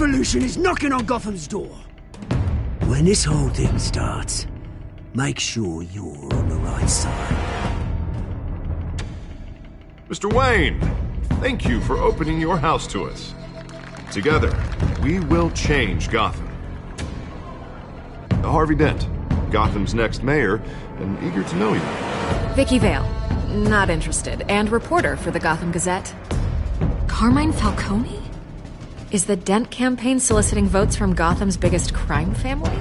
revolution is knocking on Gotham's door. When this whole thing starts, make sure you're on the right side. Mr. Wayne, thank you for opening your house to us. Together, we will change Gotham. Harvey Dent, Gotham's next mayor, and eager to know you. Vicky Vale, not interested, and reporter for the Gotham Gazette. Carmine Falcone? Is the Dent campaign soliciting votes from Gotham's biggest crime family?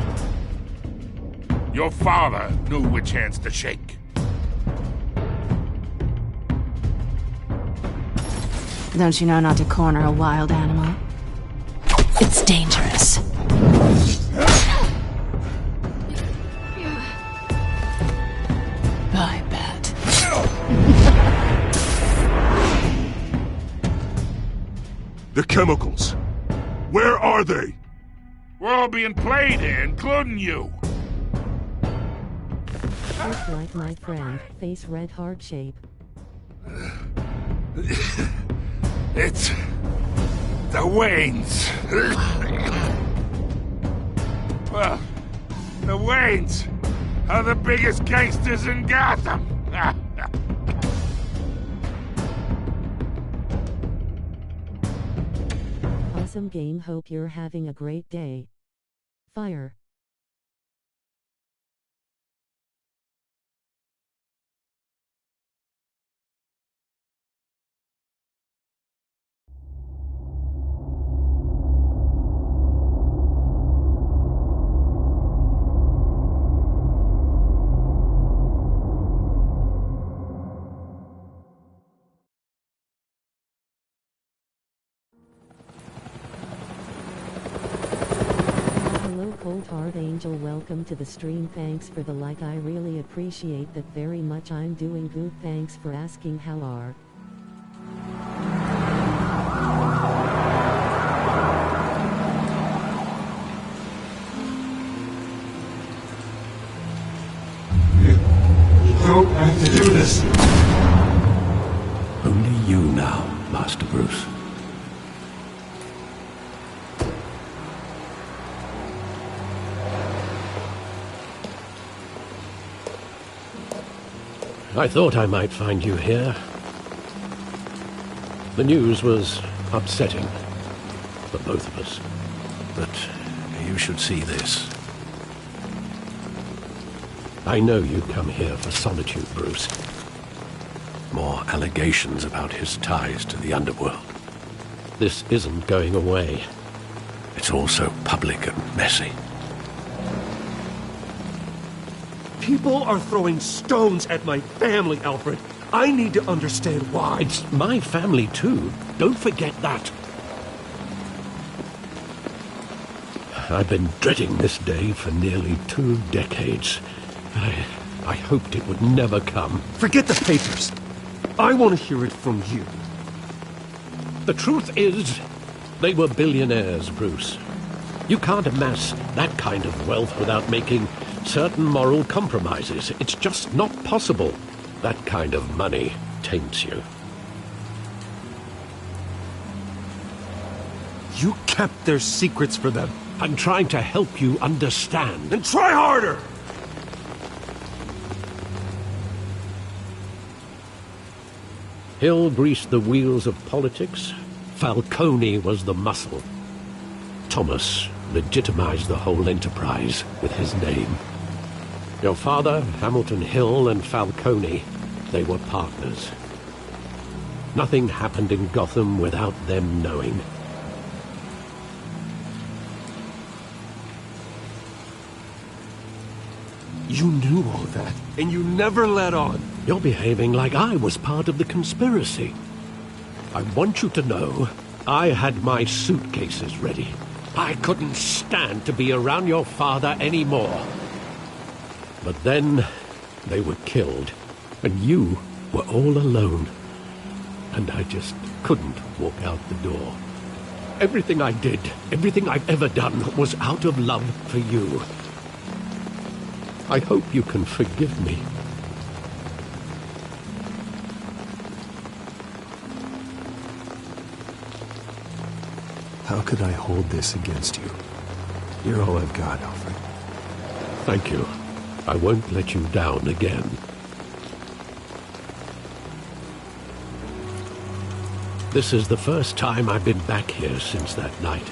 Your father knew which hands to shake. Don't you know not to corner a wild animal? It's dangerous. I bet. The chemicals. Where are they? We're all being played here, including you. Look like my friend, face red heart shape. It's the Waynes. Well, the Waynes are the biggest gangsters in Gotham. Awesome game, hope you're having a great day. Fire. Cold Heart Angel, welcome to the stream. Thanks for the like, I really appreciate that very much. I'm doing good, thanks for asking. How are You don't have to do this. Only you now, Master Bruce. I thought I might find you here. The news was upsetting for both of us. But you should see this. I know you come here for solitude, Bruce. More allegations about his ties to the underworld. This isn't going away. It's all so public and messy. People are throwing stones at my family, Alfred. I need to understand why. It's my family, too. Don't forget that. I've been dreading this day for nearly 2 decades. I hoped it would never come. Forget the papers. I want to hear it from you. The truth is, they were billionaires, Bruce. You can't amass that kind of wealth without making certain moral compromises. It's just not possible. That kind of money taints you. You kept their secrets for them. I'm trying to help you understand. Then try harder! Hill greased the wheels of politics. Falcone was the muscle. Thomas legitimized the whole enterprise with his name. Your father, Hamilton Hill, and Falcone, they were partners. Nothing happened in Gotham without them knowing. You knew all that, and you never let on. You're behaving like I was part of the conspiracy. I want you to know I had my suitcases ready. I couldn't stand to be around your father anymore. But then they were killed, and you were all alone. And I just couldn't walk out the door. Everything I did, everything I've ever done, was out of love for you. I hope you can forgive me. How How could I hold this against you? You're all I've got, Alfred. Thank you. I won't let you down again. This is the first time I've been back here since that night.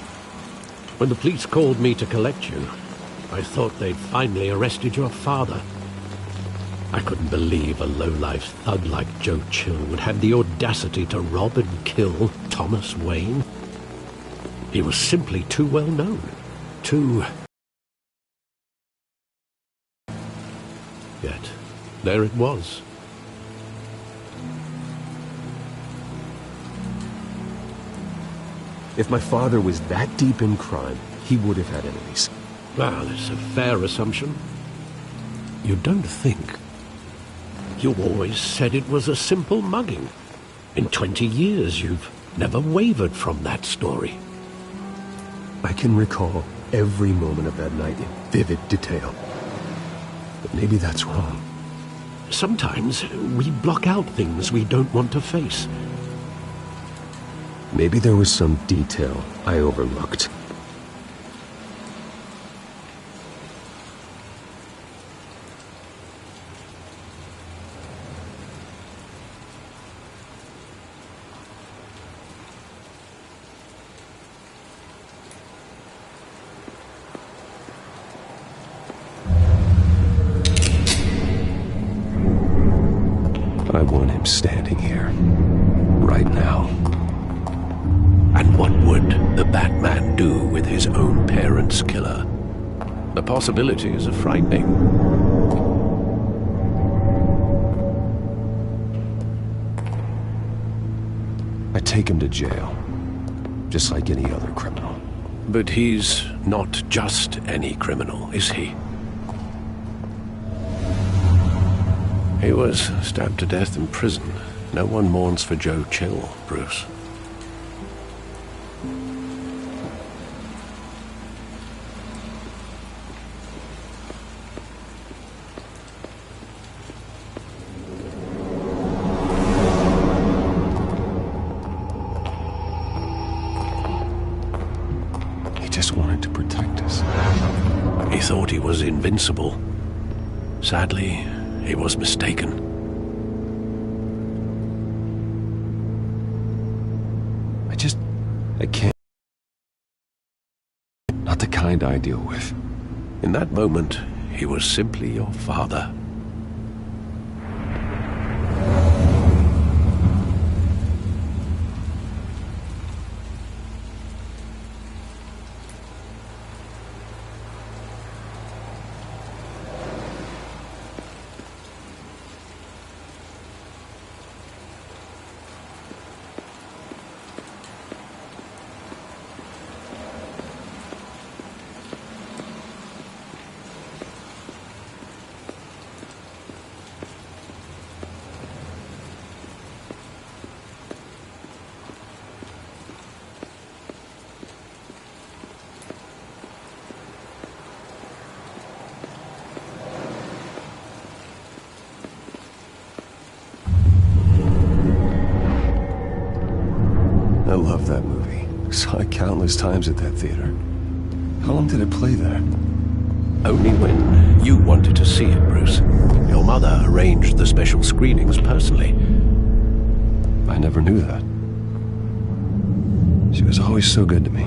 When the police called me to collect you, I thought they'd finally arrested your father. I couldn't believe a low-life thug like Joe Chill would have the audacity to rob and kill Thomas Wayne. He was simply too well known. Yet, there it was. If my father was that deep in crime, he would have had enemies. Well, it's a fair assumption. You don't think? You always said it was a simple mugging. In 20 years, you've never wavered from that story. I can recall every moment of that night in vivid detail. But maybe that's wrong. Sometimes we block out things we don't want to face. Maybe there was some detail I overlooked. I want him standing here, right now. And what would the Batman do with his own parents' killer? The possibilities are frightening. I take him to jail, just like any other criminal. But he's not just any criminal, is he? He was stabbed to death in prison. No one mourns for Joe Chill, Bruce. He just wanted to protect us. He thought he was invincible. Sadly, he was mistaken. I can't. Not the kind I deal with. In that moment, he was simply your father. I love that movie. Saw it countless times at that theater. How long did it play there? Only when you wanted to see it, Bruce. Your mother arranged the special screenings personally. I never knew that. She was always so good to me.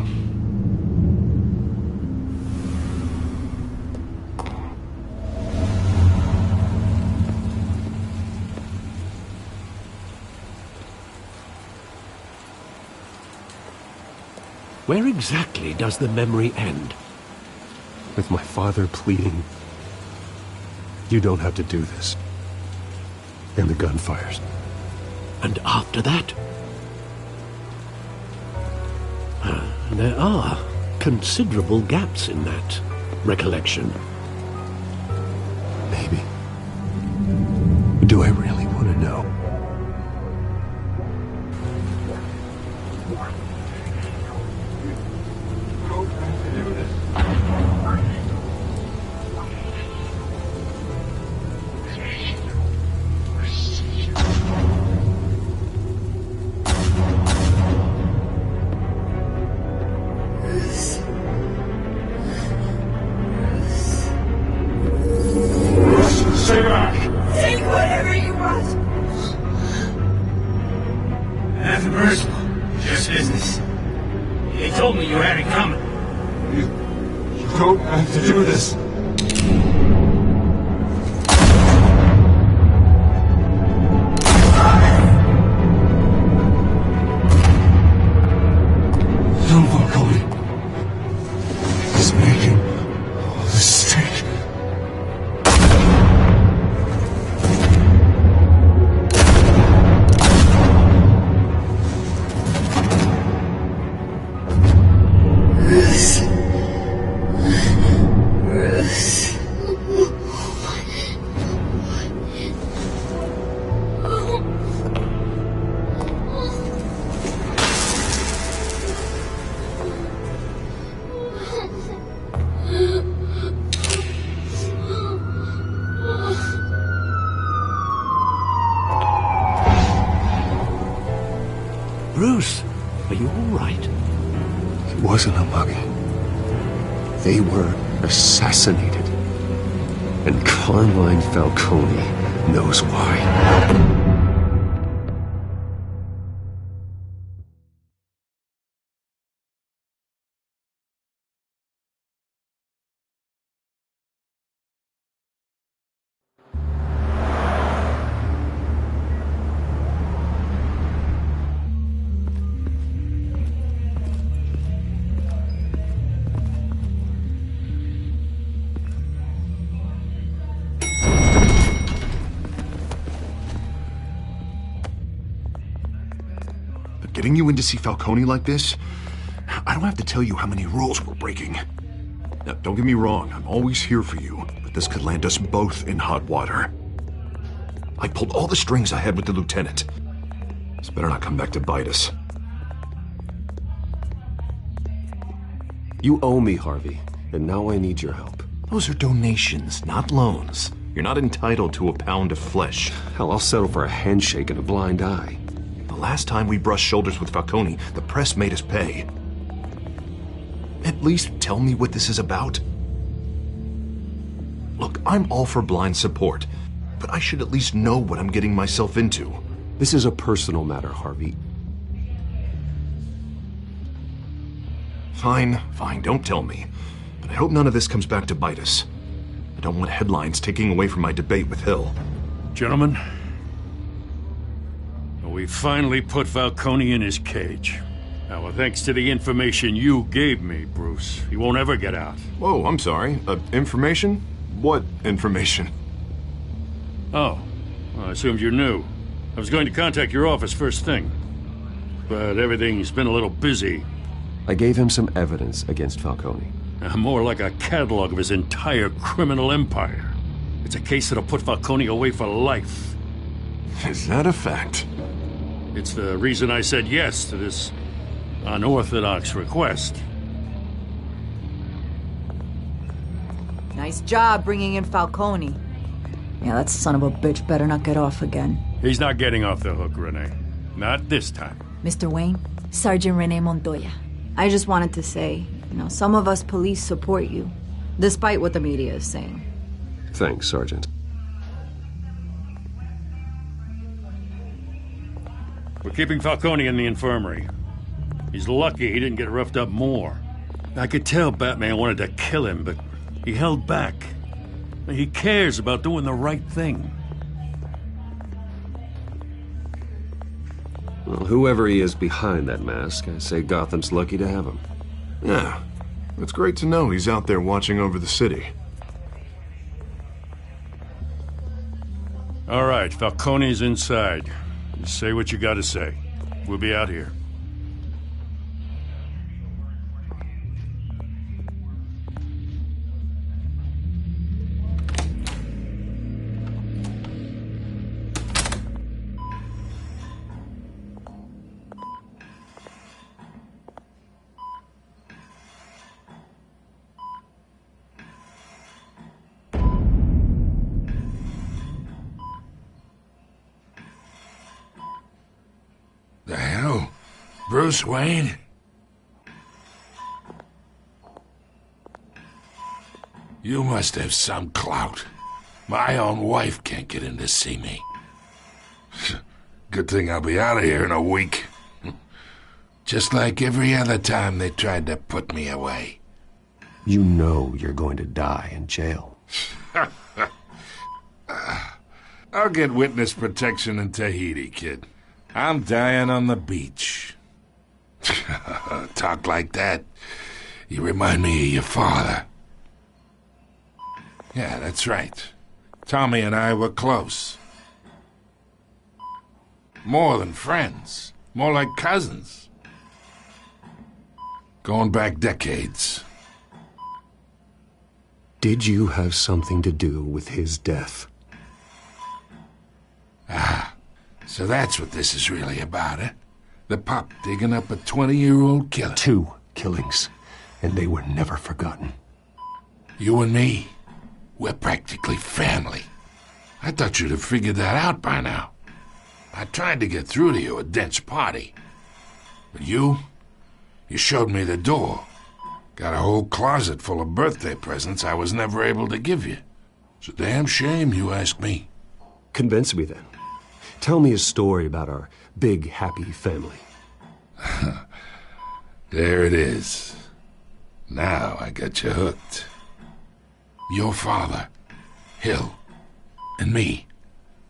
Where exactly does the memory end? With my father pleading, "You don't have to do this." And the gun fires. And after that? There are considerable gaps in that recollection. Maybe. Do I really want to know? don't have to do this. Don Falcone is making a mistake. Bruce, are you all right? It wasn't a mug. They were assassinated. And Carmine Falcone knows why. Getting you in to see Falcone like this? I don't have to tell you how many rules we're breaking. Now, don't get me wrong, I'm always here for you, but this could land us both in hot water. I pulled all the strings I had with the lieutenant. This better not come back to bite us. You owe me, Harvey, and now I need your help. Those are donations, not loans. You're not entitled to a pound of flesh. Hell, I'll settle for a handshake and a blind eye. The last time we brushed shoulders with Falcone, the press made us pay. At least tell me what this is about. Look, I'm all for blind support, but I should at least know what I'm getting myself into. This is a personal matter, Harvey. Fine, don't tell me. But I hope none of this comes back to bite us. I don't want headlines taking away from my debate with Hill. Gentlemen, we finally put Falcone in his cage. Now, thanks to the information you gave me, Bruce, he won't ever get out. Whoa, I'm sorry. Information? What information? Oh, well, I assumed you knew. I was going to contact your office first thing, but everything's been a little busy. I gave him some evidence against Falcone. More like a catalog of his entire criminal empire. It's a case that'll put Falcone away for life. Is that a fact? It's the reason I said yes to this unorthodox request. Nice job bringing in Falcone. Yeah, that son of a bitch better not get off again. He's not getting off the hook, Renee. Not this time. Mr. Wayne, Sergeant Renee Montoya. I just wanted to say, some of us police support you, despite what the media is saying. Thanks, Sergeant. We're keeping Falcone in the infirmary. He's lucky he didn't get roughed up more. I could tell Batman wanted to kill him, but he held back. He cares about doing the right thing. Well, whoever he is behind that mask, I say Gotham's lucky to have him. Yeah, it's great to know he's out there watching over the city. All right, Falcone's inside. You say what you gotta say. We'll be out here. The hell? Bruce Wayne? You must have some clout. My own wife can't get in to see me. Good thing I'll be out of here in a week. Just like every other time they tried to put me away. You know you're going to die in jail. I'll get witness protection in Tahiti, kid. I'm dying on the beach. Talk like that. You remind me of your father. Yeah, that's right. Tommy and I were close. More than friends. More like cousins. Going back decades. Did you have something to do with his death? Ah, so that's what this is really about, eh? The pup digging up a 20-year-old killer. 2 killings, and they were never forgotten. You and me, we're practically family. I thought you'd have figured that out by now. I tried to get through to you at Dent's party. But you showed me the door. Got a whole closet full of birthday presents I was never able to give you. It's a damn shame, you ask me. Convince me then. Tell me a story about our big, happy family. There it is. Now I got you hooked. Your father, Hill, and me,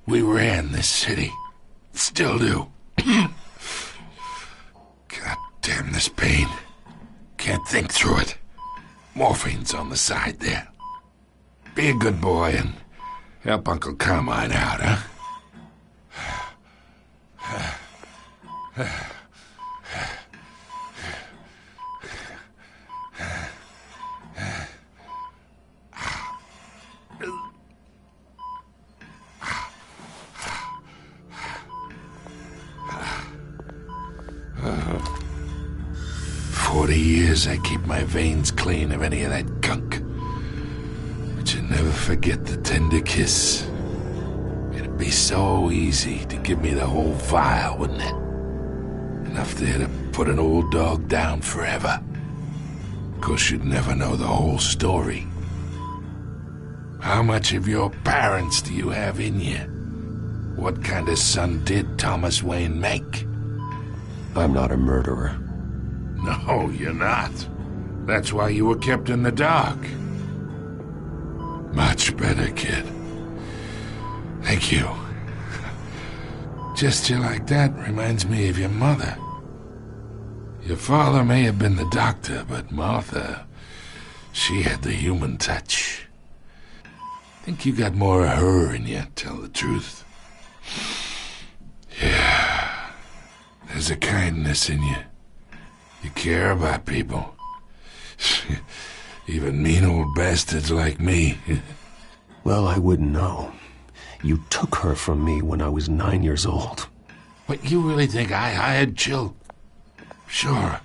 we ran this city. Still do. God damn this pain. Can't think through it. Morphine's on the side there. Be a good boy and help Uncle Carmine out, huh? 40 years I keep my veins clean of any of that gunk. But you never forget the tender kiss. It'd be so easy to give me the whole vial, wouldn't it? Enough there to put an old dog down forever. Of course, you'd never know the whole story. How much of your parents do you have in you? What kind of son did Thomas Wayne make? I'm not a murderer. No, you're not. That's why you were kept in the dark. Much better, kid. Thank you. Gesture like that reminds me of your mother. Your father may have been the doctor, but Martha, she had the human touch. Think you got more of her in you, tell the truth. Yeah. There's a kindness in you. You care about people. Even mean old bastards like me. Well, I wouldn't know. You took her from me when I was 9 years old. What, you really think I hired Chill? Sure.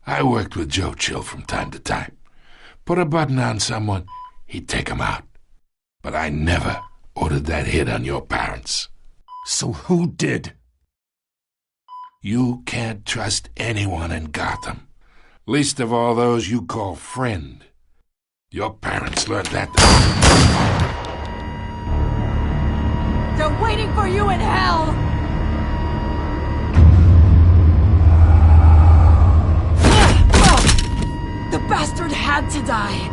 I worked with Joe Chill from time to time. Put a button on someone, he'd take him out. But I never ordered that hit on your parents. So who did? You can't trust anyone in Gotham. Least of all those you call friend. Your parents learned that. They're waiting for you in hell! The bastard had to die.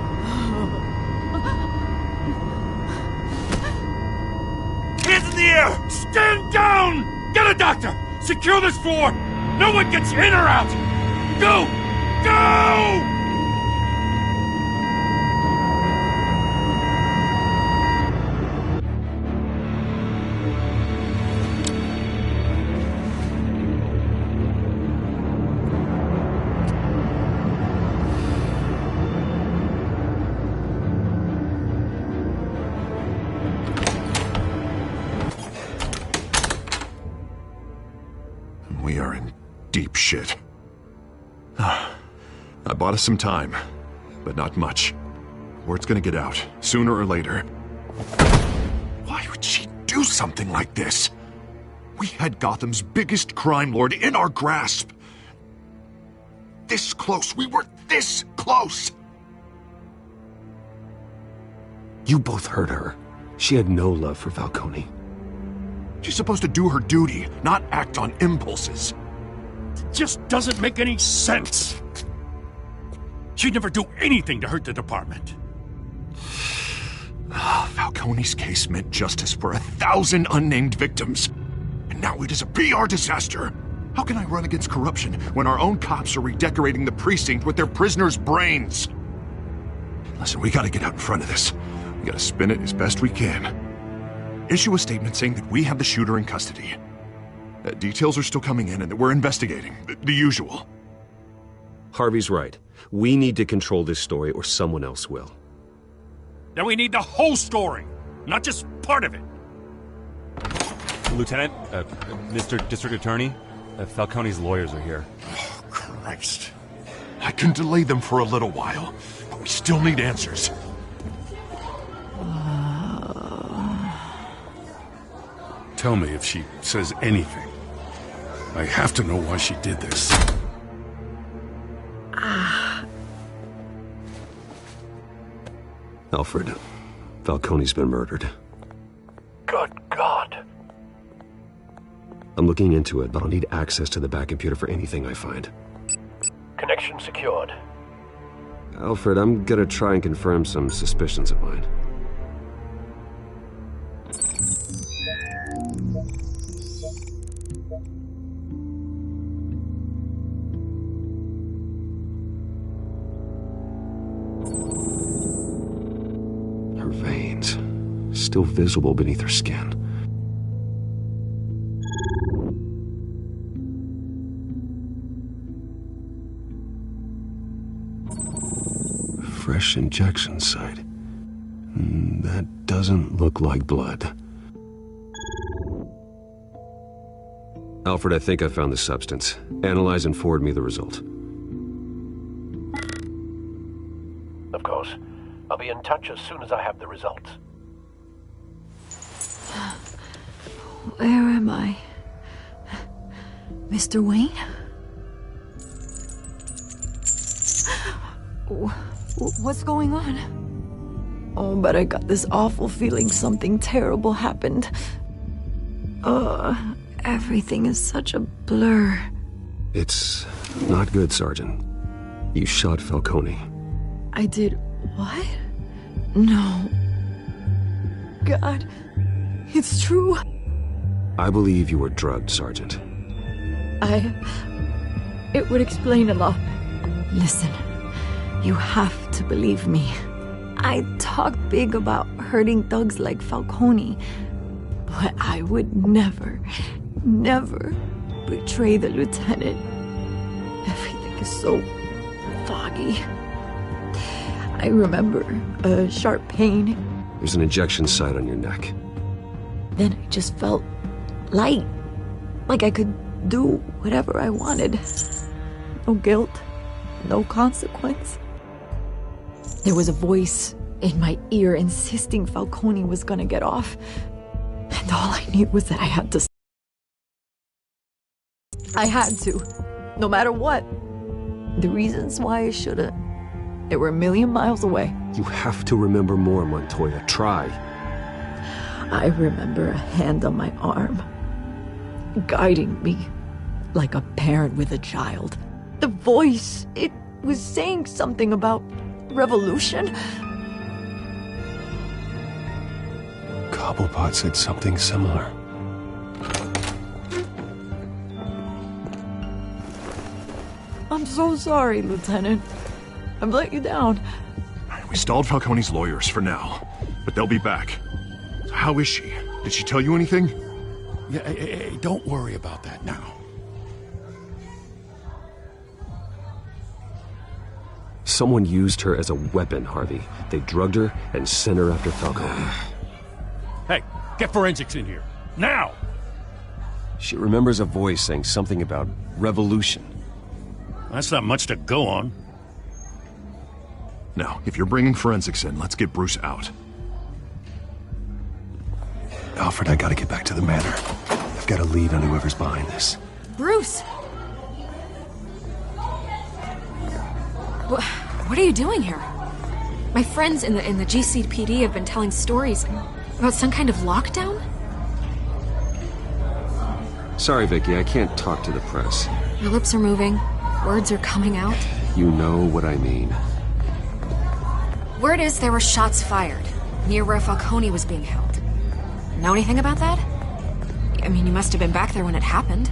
Hands in the air! Stand down! Get a doctor! Secure this floor! No one gets in or out! Go! Go! We are in deep shit. I bought us some time, but not much. Word's gonna get out, sooner or later. Why would she do something like this? We had Gotham's biggest crime lord in our grasp. This close, we were this close! You both hurt her. She had no love for Falcone. She's supposed to do her duty, not act on impulses. Just doesn't make any sense. She'd never do anything to hurt the department. Falcone's case meant justice for 1,000 unnamed victims. And now it is a PR disaster. How can I run against corruption when our own cops are redecorating the precinct with their prisoners' brains? Listen, we gotta get out in front of this. We gotta spin it as best we can. Issue a statement saying that we have the shooter in custody. Details are still coming in and that we're investigating. The usual. Harvey's right. We need to control this story or someone else will. Then we need the whole story, not just part of it. Lieutenant, Mr. District Attorney, Falcone's lawyers are here. Oh, Christ. I can delay them for a little while, but we still need answers. Tell me if she says anything. I have to know why she did this. Alfred, Falcone's been murdered. Good God. I'm looking into it, but I'll need access to the back computer for anything I find. Connection secured. Alfred, I'm gonna try and confirm some suspicions of mine. Her veins, still visible beneath her skin. Fresh injection site. That doesn't look like blood. Alfred, I think I found the substance. Analyze and forward me the result. Of course. I'll be in touch as soon as I have the results. Where am I? Mr. Wayne? What's going on? Oh, but I got this awful feeling something terrible happened. Everything is such a blur. It's not good, Sergeant. You shot Falcone. I did what? No. God, it's true. I believe you were drugged, Sergeant. It would explain a lot. Listen, you have to believe me. I talk big about hurting thugs like Falcone, but I would never betray the lieutenant. Everything is so foggy. I remember a sharp pain. There's an injection site on your neck. Then I just felt light, like I could do whatever I wanted. No guilt, no consequence. There was a voice in my ear insisting Falcone was gonna get off. And all I knew was that I had to. No matter what. The reasons why I should've, they were a million miles away. You have to remember more, Montoya. Try. I remember a hand on my arm, guiding me like a parent with a child. The voice, it was saying something about revolution. Cobblepot said something similar. I'm so sorry, Lieutenant. I've let you down. We stalled Falcone's lawyers for now, but they'll be back. So how is she? Did she tell you anything? Yeah, hey, don't worry about that now. Someone used her as a weapon, Harvey. They drugged her and sent her after Falcone. Hey, get forensics in here. Now! She remembers a voice saying something about revolution. That's not much to go on. Now, if you're bringing forensics in, let's get Bruce out. Alfred, I gotta get back to the manor. I've got a lead on whoever's behind this. Bruce! What are you doing here? My friends in the GCPD have been telling stories about some kind of lockdown? Sorry, Vicky, I can't talk to the press. My lips are moving. Words are coming out. You know what I mean. Word is there were shots fired near where Falcone was being held. Know anything about that? I mean, you must have been back there when it happened.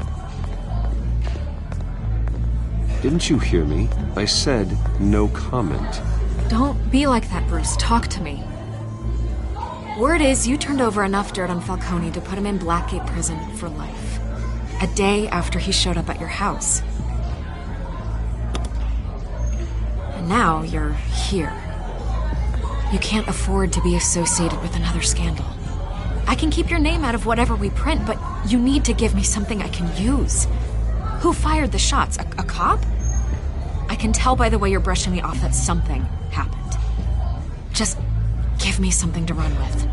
Didn't you hear me? I said no comment. Don't be like that, Bruce. Talk to me. Word is you turned over enough dirt on Falcone to put him in Blackgate Prison for life. A day after he showed up at your house. And now you're here. You can't afford to be associated with another scandal. I can keep your name out of whatever we print, but you need to give me something I can use. Who fired the shots? A cop? I can tell by the way you're brushing me off that something happened. Just give me something to run with.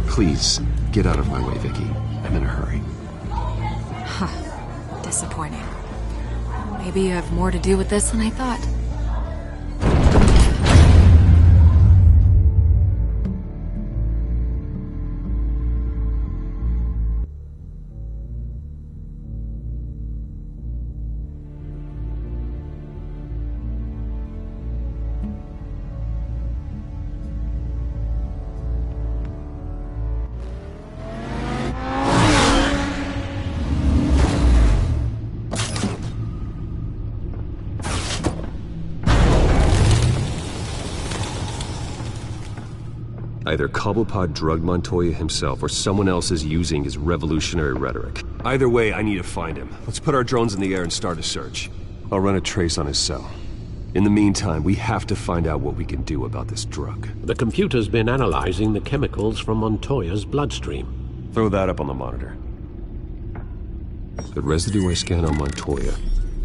Please, get out of my way, Vicky. I'm in a hurry. Huh. Disappointing. Maybe you have more to do with this than I thought. Either Cobblepot drugged Montoya himself, or someone else is using his revolutionary rhetoric. Either way, I need to find him. Let's put our drones in the air and start a search. I'll run a trace on his cell. In the meantime, we have to find out what we can do about this drug. The computer's been analyzing the chemicals from Montoya's bloodstream. Throw that up on the monitor. The residue I scanned on Montoya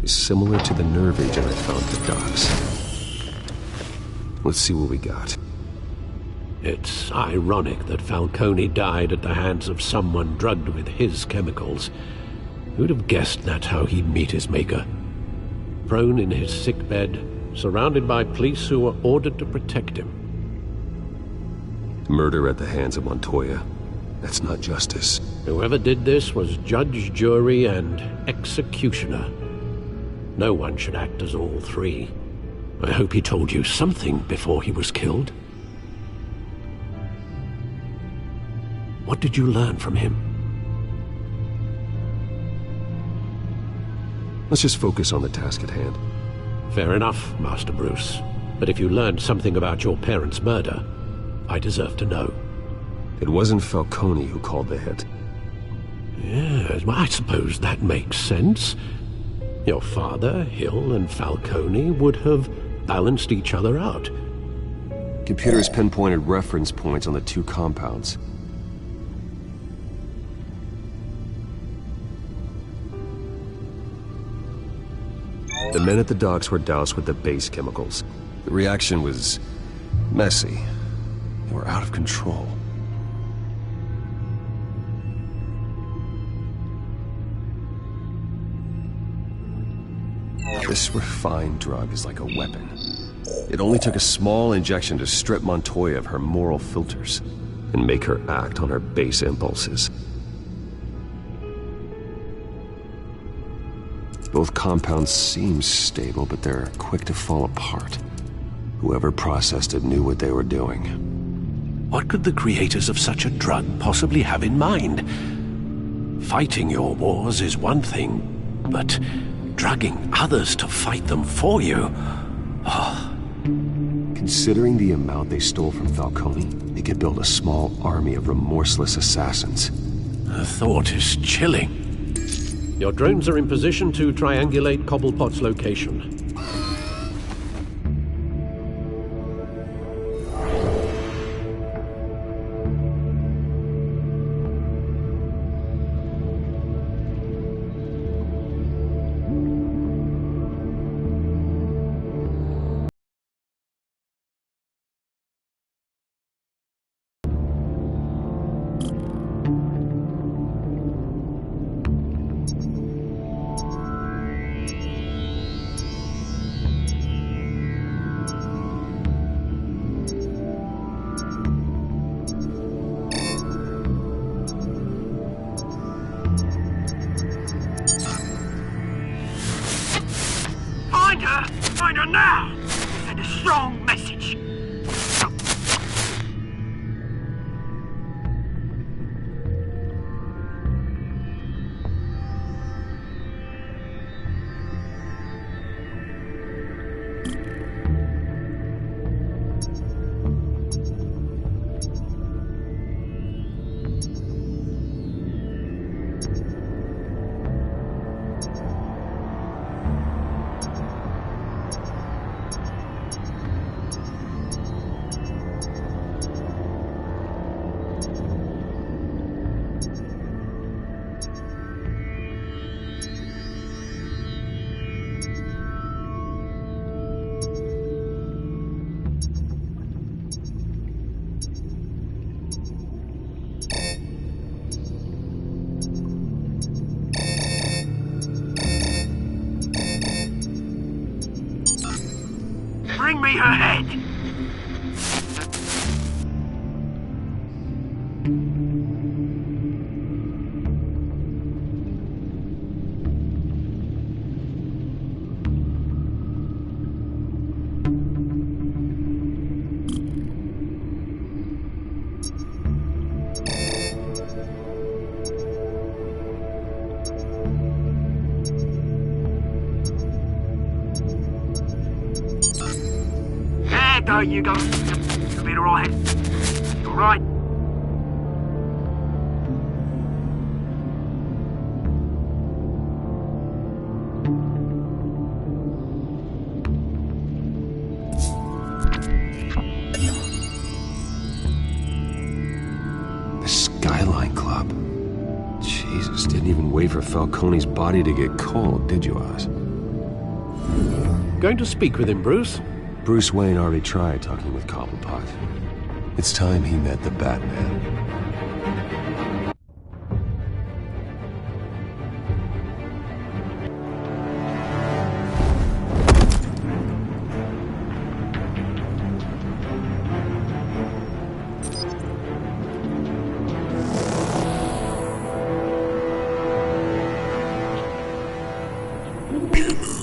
is similar to the nerve agent I found at the docks. Let's see what we got. It's ironic that Falcone died at the hands of someone drugged with his chemicals. Who'd have guessed that's how he'd meet his maker? Prone in his sickbed, surrounded by police who were ordered to protect him. Murder at the hands of Montoya. That's not justice. Whoever did this was judge, jury, and executioner. No one should act as all three. I hope he told you something before he was killed. What did you learn from him? Let's just focus on the task at hand. Fair enough, Master Bruce. But if you learned something about your parents' murder, I deserve to know. It wasn't Falcone who called the hit. Yes, well, I suppose that makes sense. Your father, Hill, and Falcone would have balanced each other out. Computers pinpointed reference points on the two compounds. The men at the docks were doused with the base chemicals. The reaction was messy. They were out of control. This refined drug is like a weapon. It only took a small injection to strip Montoya of her moral filters and make her act on her base impulses. Both compounds seem stable, but they're quick to fall apart. Whoever processed it knew what they were doing. What could the creators of such a drug possibly have in mind? Fighting your wars is one thing, but drugging others to fight them for you? Oh. Considering the amount they stole from Falcone, they could build a small army of remorseless assassins. The thought is chilling. Your drones are in position to triangulate Cobblepot's location. Bring me her head! There you go. You'll be alright. You're right. The Skyline Club. Jesus, didn't even wait for Falcone's body to get cold, did you, Oz? Going to speak with him, Bruce? Bruce Wayne already tried talking with Cobblepot. It's time he met the Batman.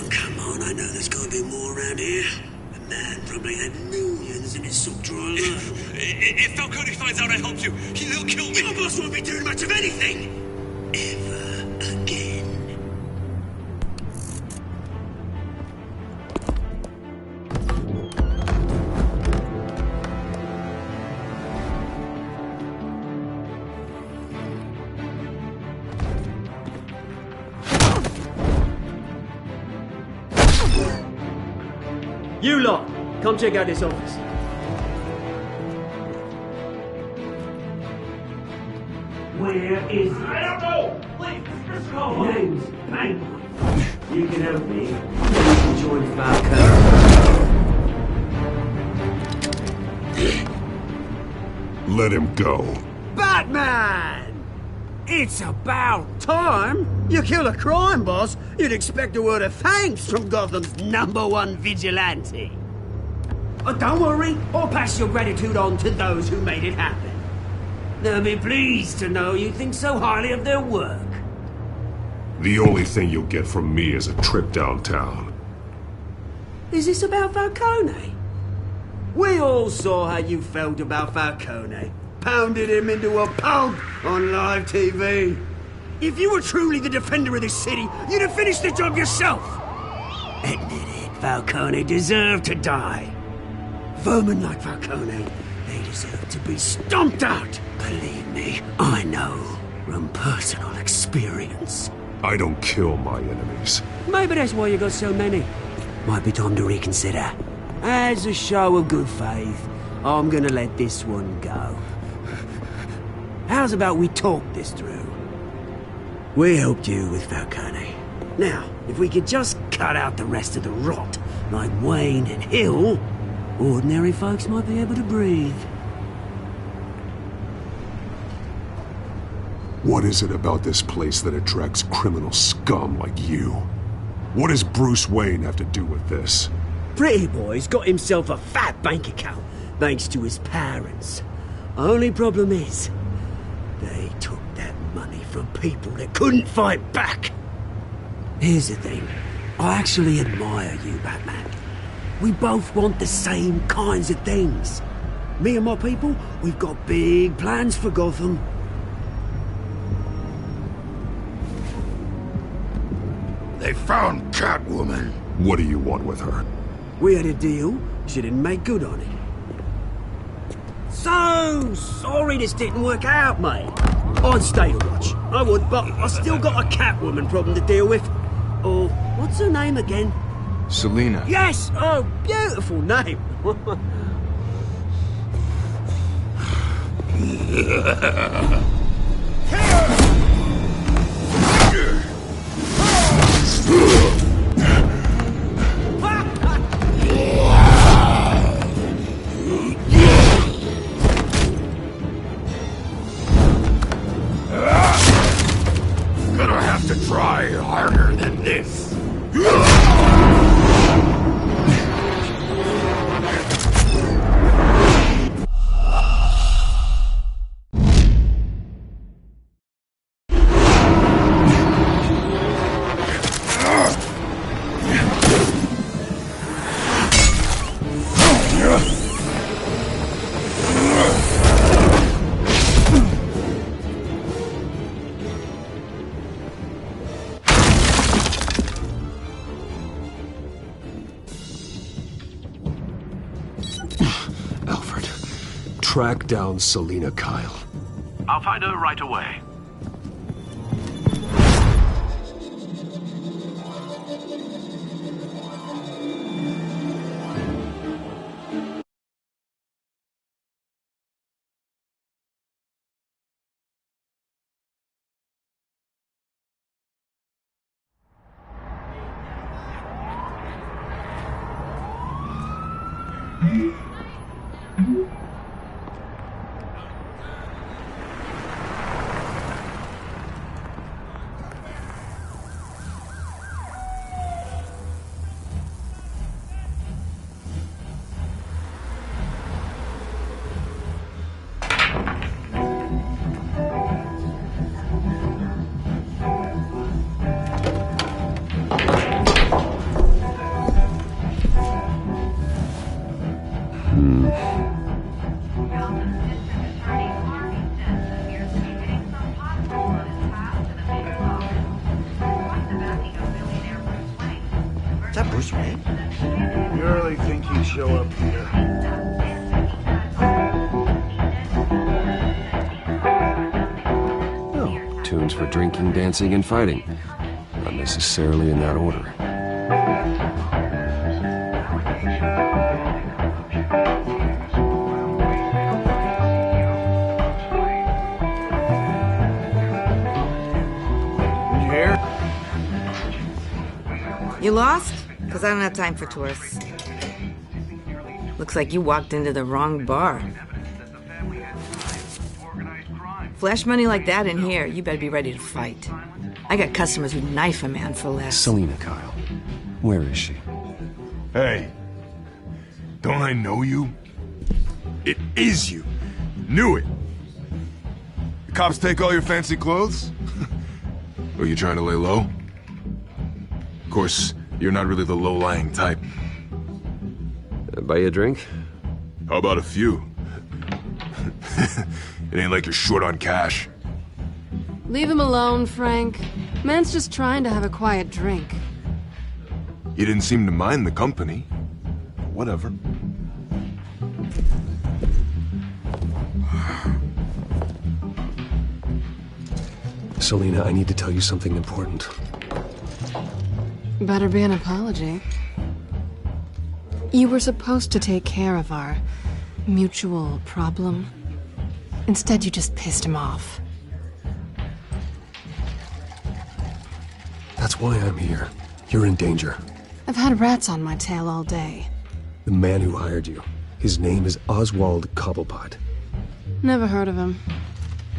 Come on, I know there's gotta be more around here. The man probably had millions in his sock-drawer alone. If Falcone finds out I helped you, he'll kill me. Your boss won't be doing much of anything! Ever again. You lot, come check out this office. Where is he? I don't know. Please, Mr. Cole. Name's Penguin. You can help me. You can join Falcone. Let him go. Batman! It's about time. You kill a crime boss, you'd expect a word of thanks from Gotham's #1 vigilante. Oh, don't worry, I'll pass your gratitude on to those who made it happen. They'll be pleased to know you think so highly of their work. The only thing you'll get from me is a trip downtown. Is this about Falcone? We all saw how you felt about Falcone. Pounded him into a pulp on live TV. If you were truly the defender of this city, you'd have finished the job yourself. Admit it, Falcone deserved to die. Vermin like Falcone, they deserve to be stomped out. Believe me, I know from personal experience. I don't kill my enemies. Maybe that's why you got so many. Might be time to reconsider. As a show of good faith, I'm gonna let this one go. How's about we talk this through? We helped you with Falcone. Now, if we could just cut out the rest of the rot, like Wayne and Hill, ordinary folks might be able to breathe. What is it about this place that attracts criminal scum like you? What does Bruce Wayne have to do with this? Pretty Boy's got himself a fat bank account, thanks to his parents. Only problem is, they took that money from people that couldn't fight back. Here's the thing. I actually admire you, Batman. We both want the same kinds of things. Me and my people, we've got big plans for Gotham. They found Catwoman. What do you want with her? We had a deal. She didn't make good on it. So sorry this didn't work out, mate. I'd stay to watch. I would, but I still got a Catwoman problem to deal with. Oh, what's her name again? Selina. Yes! Oh, beautiful name. Gonna have to try harder than this. Alfred, track down Selina Kyle. I'll find her right away. Is that Bruce Wayne? You really think he'd show up here? Oh, tunes for drinking, dancing, and fighting. Not necessarily in that order. You here? You lost? Because I don't have time for tourists. Looks like you walked into the wrong bar. Flash money like that in here, you better be ready to fight. I got customers who'd knife a man for less. Selina Kyle. Where is she? Hey, don't I know you? It is you. Knew it. The cops take all your fancy clothes? Are you trying to lay low? Of course, you're not really the low-lying type. Buy you a drink? How about a few? It ain't like you're short on cash. Leave him alone, Frank. Man's just trying to have a quiet drink. You didn't seem to mind the company. Whatever. Selina, I need to tell you something important. Better be an apology. You were supposed to take care of our mutual problem. Instead, you just pissed him off. That's why I'm here. You're in danger. I've had rats on my tail all day. The man who hired you, his name is Oswald Cobblepot. Never heard of him.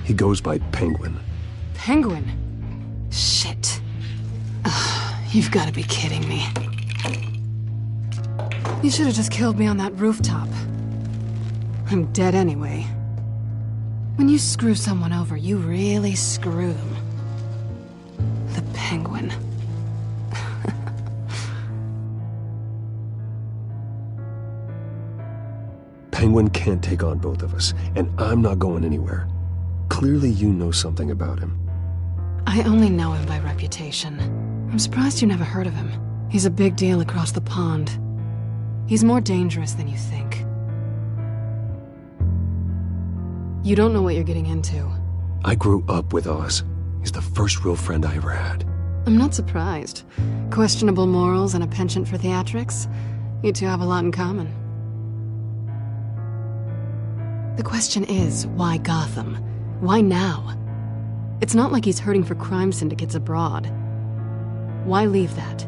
He goes by Penguin. Penguin? Shit. Ugh, you've got to be kidding me. You should have just killed me on that rooftop. I'm dead anyway. When you screw someone over, you really screw them. The Penguin. Penguin can't take on both of us, and I'm not going anywhere. Clearly you know something about him. I only know him by reputation. I'm surprised you never heard of him. He's a big deal across the pond. He's more dangerous than you think. You don't know what you're getting into. I grew up with Oz. He's the first real friend I ever had. I'm not surprised. Questionable morals and a penchant for theatrics. You two have a lot in common. The question is, why Gotham? Why now? It's not like he's hurting for crime syndicates abroad. Why leave that?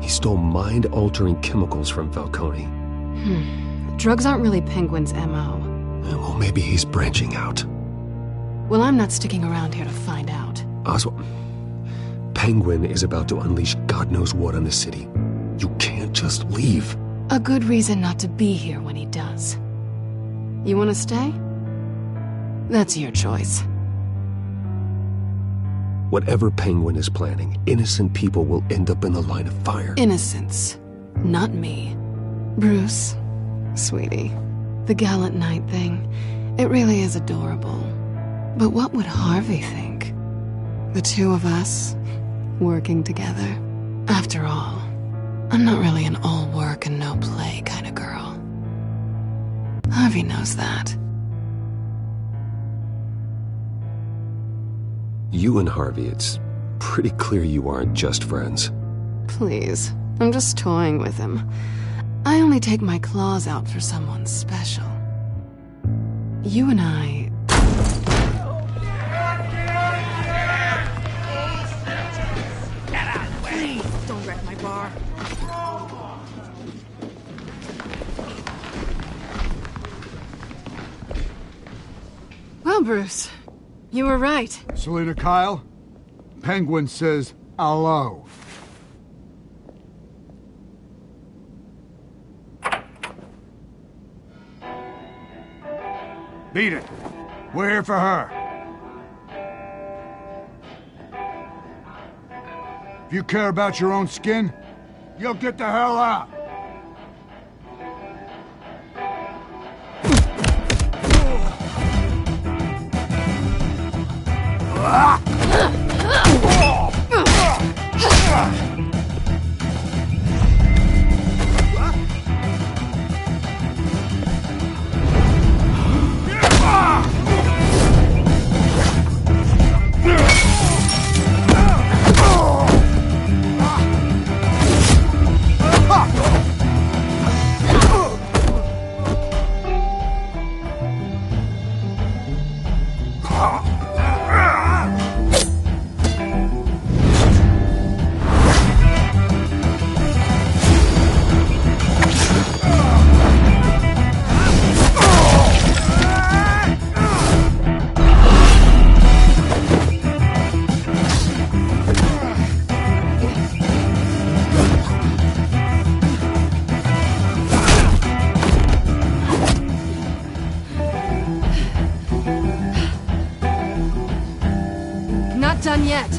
He stole mind-altering chemicals from Falcone. Drugs aren't really Penguin's M.O. Well, maybe he's branching out. Well, I'm not sticking around here to find out. Oswald, Penguin is about to unleash God knows what on the city. You can't just leave. A good reason not to be here when he does. You want to stay? That's your choice. Whatever Penguin is planning, innocent people will end up in the line of fire. Innocence. Not me. Bruce, Sweetie, the gallant knight thing, it really is adorable. But what would Harvey think? The two of us, working together. After all, I'm not really an all work and no play kind of girl. Harvey knows that. You and Harvey, it's pretty clear you aren't just friends. Please, I'm just toying with him. I only take my claws out for someone special. You and I... Please, don't wreck my bar. Well, Bruce, you were right. Selena Kyle, Penguin says hello. Beat it. We're here for her. If you care about your own skin, you'll get the hell out. Not done yet.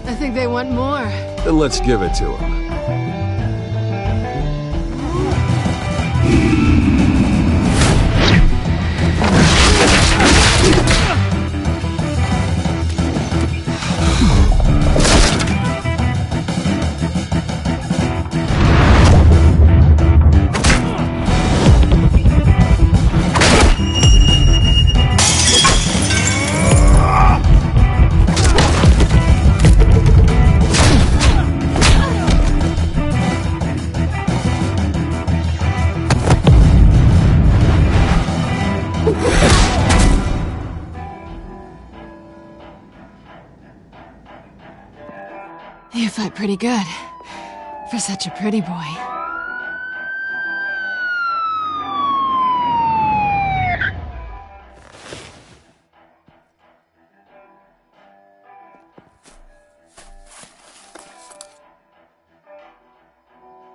I think they want more. Then let's give it to him. You fight pretty good. For such a pretty boy.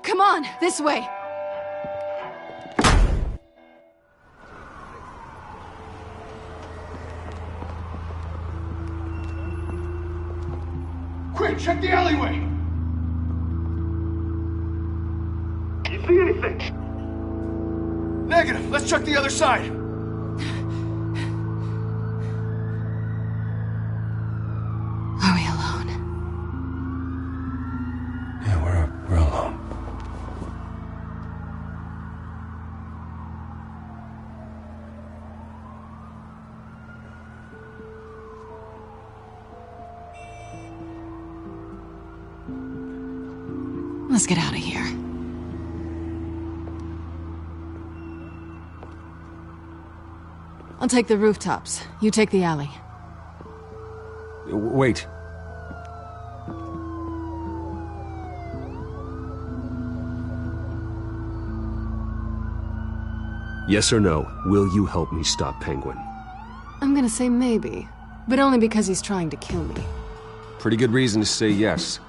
Come on, this way. Quick, check the alleyway! You see anything? Negative. Let's check the other side. Are we alone? Yeah, we're alone. Let's get out of here. I'll take the rooftops. You take the alley. Wait. Yes or no, will you help me stop Penguin? I'm gonna say maybe, but only because he's trying to kill me. Pretty good reason to say yes.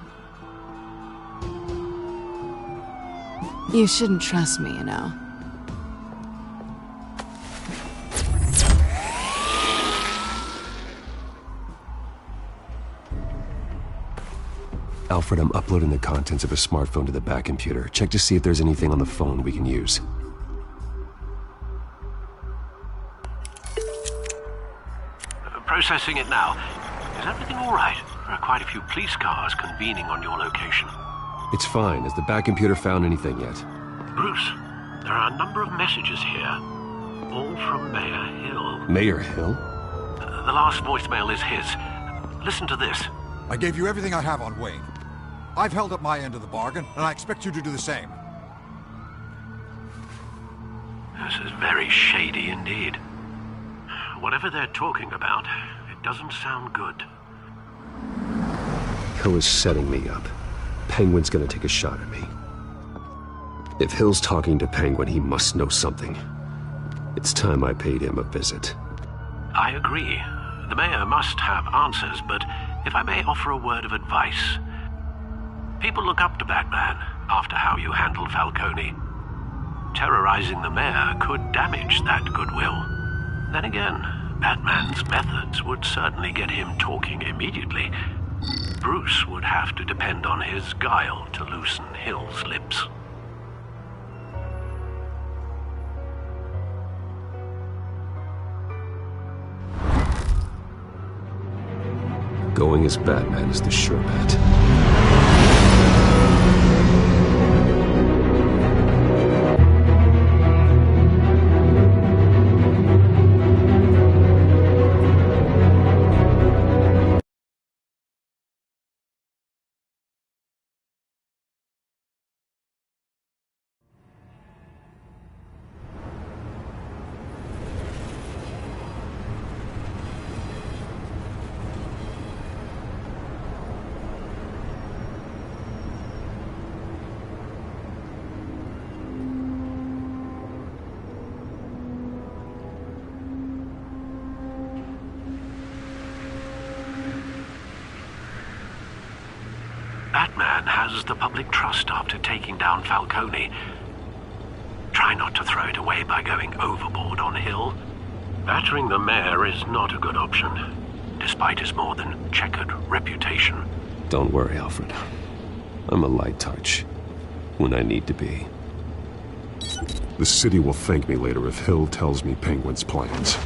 You shouldn't trust me, you know. Alfred, I'm uploading the contents of a smartphone to the back computer. Check to see if there's anything on the phone we can use. Processing it now. Is everything all right? There are quite a few police cars convening on your location. It's fine. Has the back computer found anything yet? Bruce, there are a number of messages here. All from Mayor Hill. Mayor Hill? The last voicemail is his. Listen to this. I gave you everything I have on Wayne. I've held up my end of the bargain, and I expect you to do the same. This is very shady indeed. Whatever they're talking about, it doesn't sound good. Hill is setting me up. Penguin's gonna take a shot at me. If Hill's talking to Penguin, he must know something. It's time I paid him a visit. I agree. The mayor must have answers, but if I may offer a word of advice. People look up to Batman after how you handled Falcone. Terrorizing the mayor could damage that goodwill. Then again, Batman's methods would certainly get him talking immediately. Bruce would have to depend on his guile to loosen Hill's lips. Going as Batman is the sure bet. Batman has the public trust after taking down Falcone. Try not to throw it away by going overboard on Hill. Battering the mayor is not a good option, despite his more than checkered reputation. Don't worry, Alfred. I'm a light touch when I need to be. The city will thank me later if Hill tells me Penguin's plans.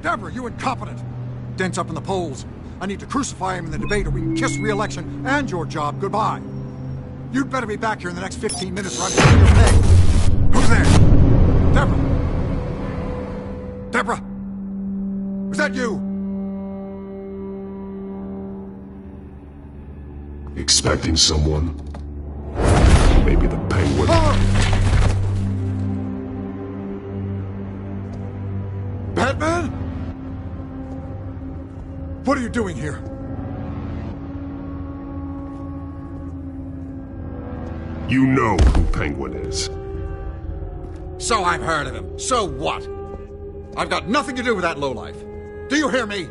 Deborah, you incompetent! Dent's up in the polls. I need to crucify him in the debate or we can kiss re-election and your job goodbye. You'd better be back here in the next 15 minutes or I'm taking your pay. Who's there? Deborah! Deborah! Was that you? Expecting someone? Maybe the Penguin. Batman? What are you doing here? You know who Penguin is. So I've heard of him. So what? I've got nothing to do with that lowlife. Do you hear me?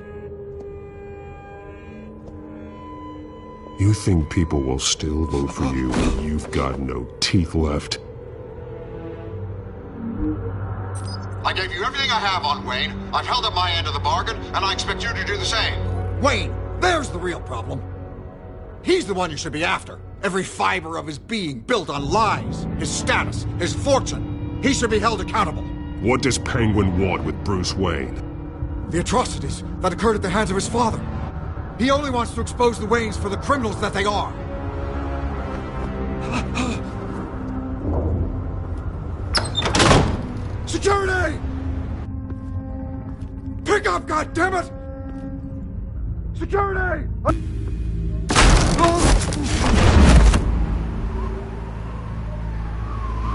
You think people will still vote for you when you've got no teeth left? I gave you everything I have on Wayne. I've held up my end of the bargain, and I expect you to do the same. Wayne, there's the real problem. He's the one you should be after. Every fiber of his being built on lies, his status, his fortune. He should be held accountable. What does Penguin want with Bruce Wayne? The atrocities that occurred at the hands of his father. He only wants to expose the Waynes for the criminals that they are. Security! Pick up, goddammit! Security!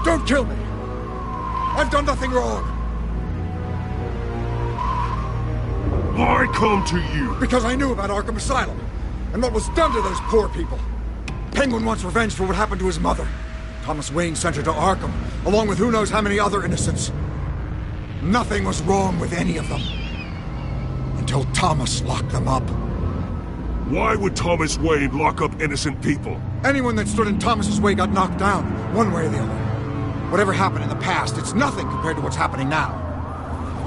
Don't kill me! I've done nothing wrong! Why come to you? Because I knew about Arkham Asylum, and what was done to those poor people. Penguin wants revenge for what happened to his mother. Thomas Wayne sent her to Arkham, along with who knows how many other innocents. Nothing was wrong with any of them. Until Thomas locked them up. Why would Thomas Wayne lock up innocent people? Anyone that stood in Thomas's way got knocked down, one way or the other. Whatever happened in the past, it's nothing compared to what's happening now.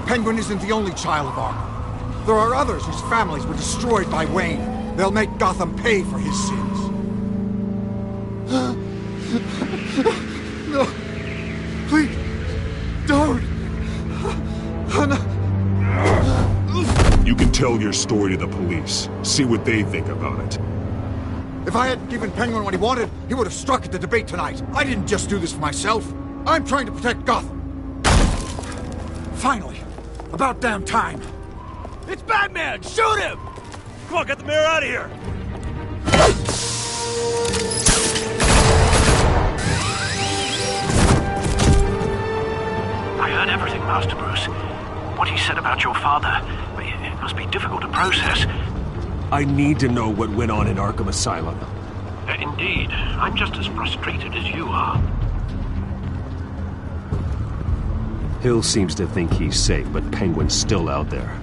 Penguin isn't the only child of Arkham. There are others whose families were destroyed by Wayne. They'll make Gotham pay for his sins. No. Please. Don't. You can tell your story to the police. See what they think about it. If I hadn't given Penguin what he wanted, he would have struck at the debate tonight. I didn't just do this for myself. I'm trying to protect Gotham. Finally. About damn time. It's Batman! Shoot him! Come on, get the mayor out of here! I heard everything, Master Bruce. What he said about your father, it must be difficult to process. I need to know what went on in Arkham Asylum. Indeed. I'm just as frustrated as you are. Hill seems to think he's safe, but Penguin's still out there.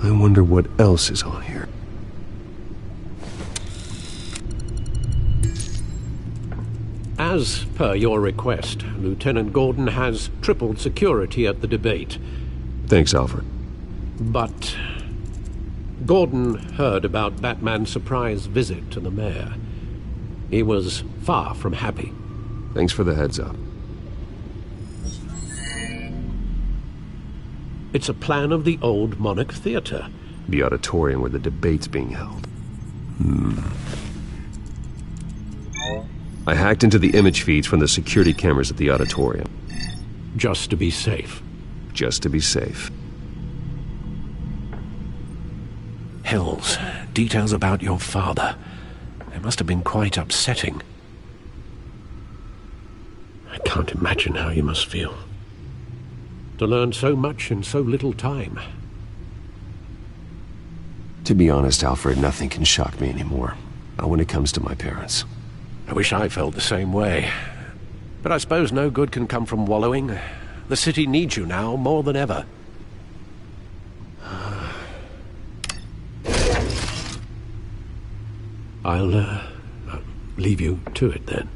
I wonder what else is on here. As per your request, Lieutenant Gordon has tripled security at the debate. Thanks, Alfred. But Gordon heard about Batman's surprise visit to the mayor. He was far from happy. Thanks for the heads up. It's a plan of the old Monarch Theater. The auditorium where the debate's being held. I hacked into the image feeds from the security cameras at the auditorium. Just to be safe. Just to be safe. Hills, details about your father. They must have been quite upsetting. I can't imagine how you must feel. To learn so much in so little time. To be honest, Alfred, nothing can shock me anymore. Not when it comes to my parents. I wish I felt the same way. But I suppose no good can come from wallowing. The city needs you now more than ever. I'll leave you to it then.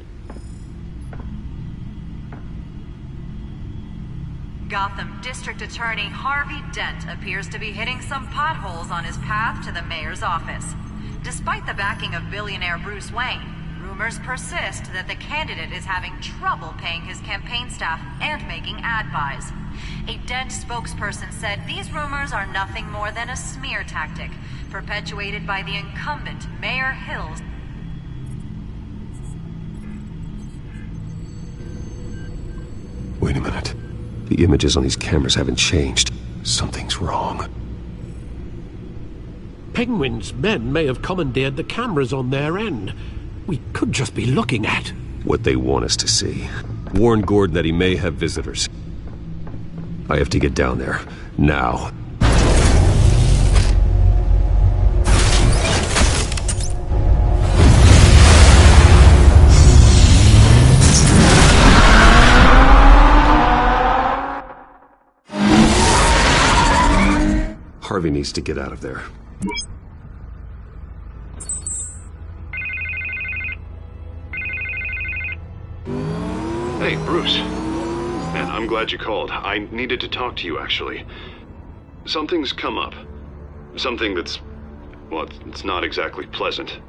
Gotham District Attorney Harvey Dent appears to be hitting some potholes on his path to the mayor's office. Despite the backing of billionaire Bruce Wayne, rumors persist that the candidate is having trouble paying his campaign staff and making ad buys. A Dent spokesperson said these rumors are nothing more than a smear tactic, perpetuated by the incumbent Mayor Hills. Wait a minute. The images on these cameras haven't changed. Something's wrong. Penguin's men may have commandeered the cameras on their end. We could just be looking at what they want us to see. Warn Gordon that he may have visitors. I have to get down there. Now. Harvey needs to get out of there. Hey, Bruce. Man, I'm glad you called. I needed to talk to you, actually. Something's come up. Something that's... well, it's not exactly pleasant.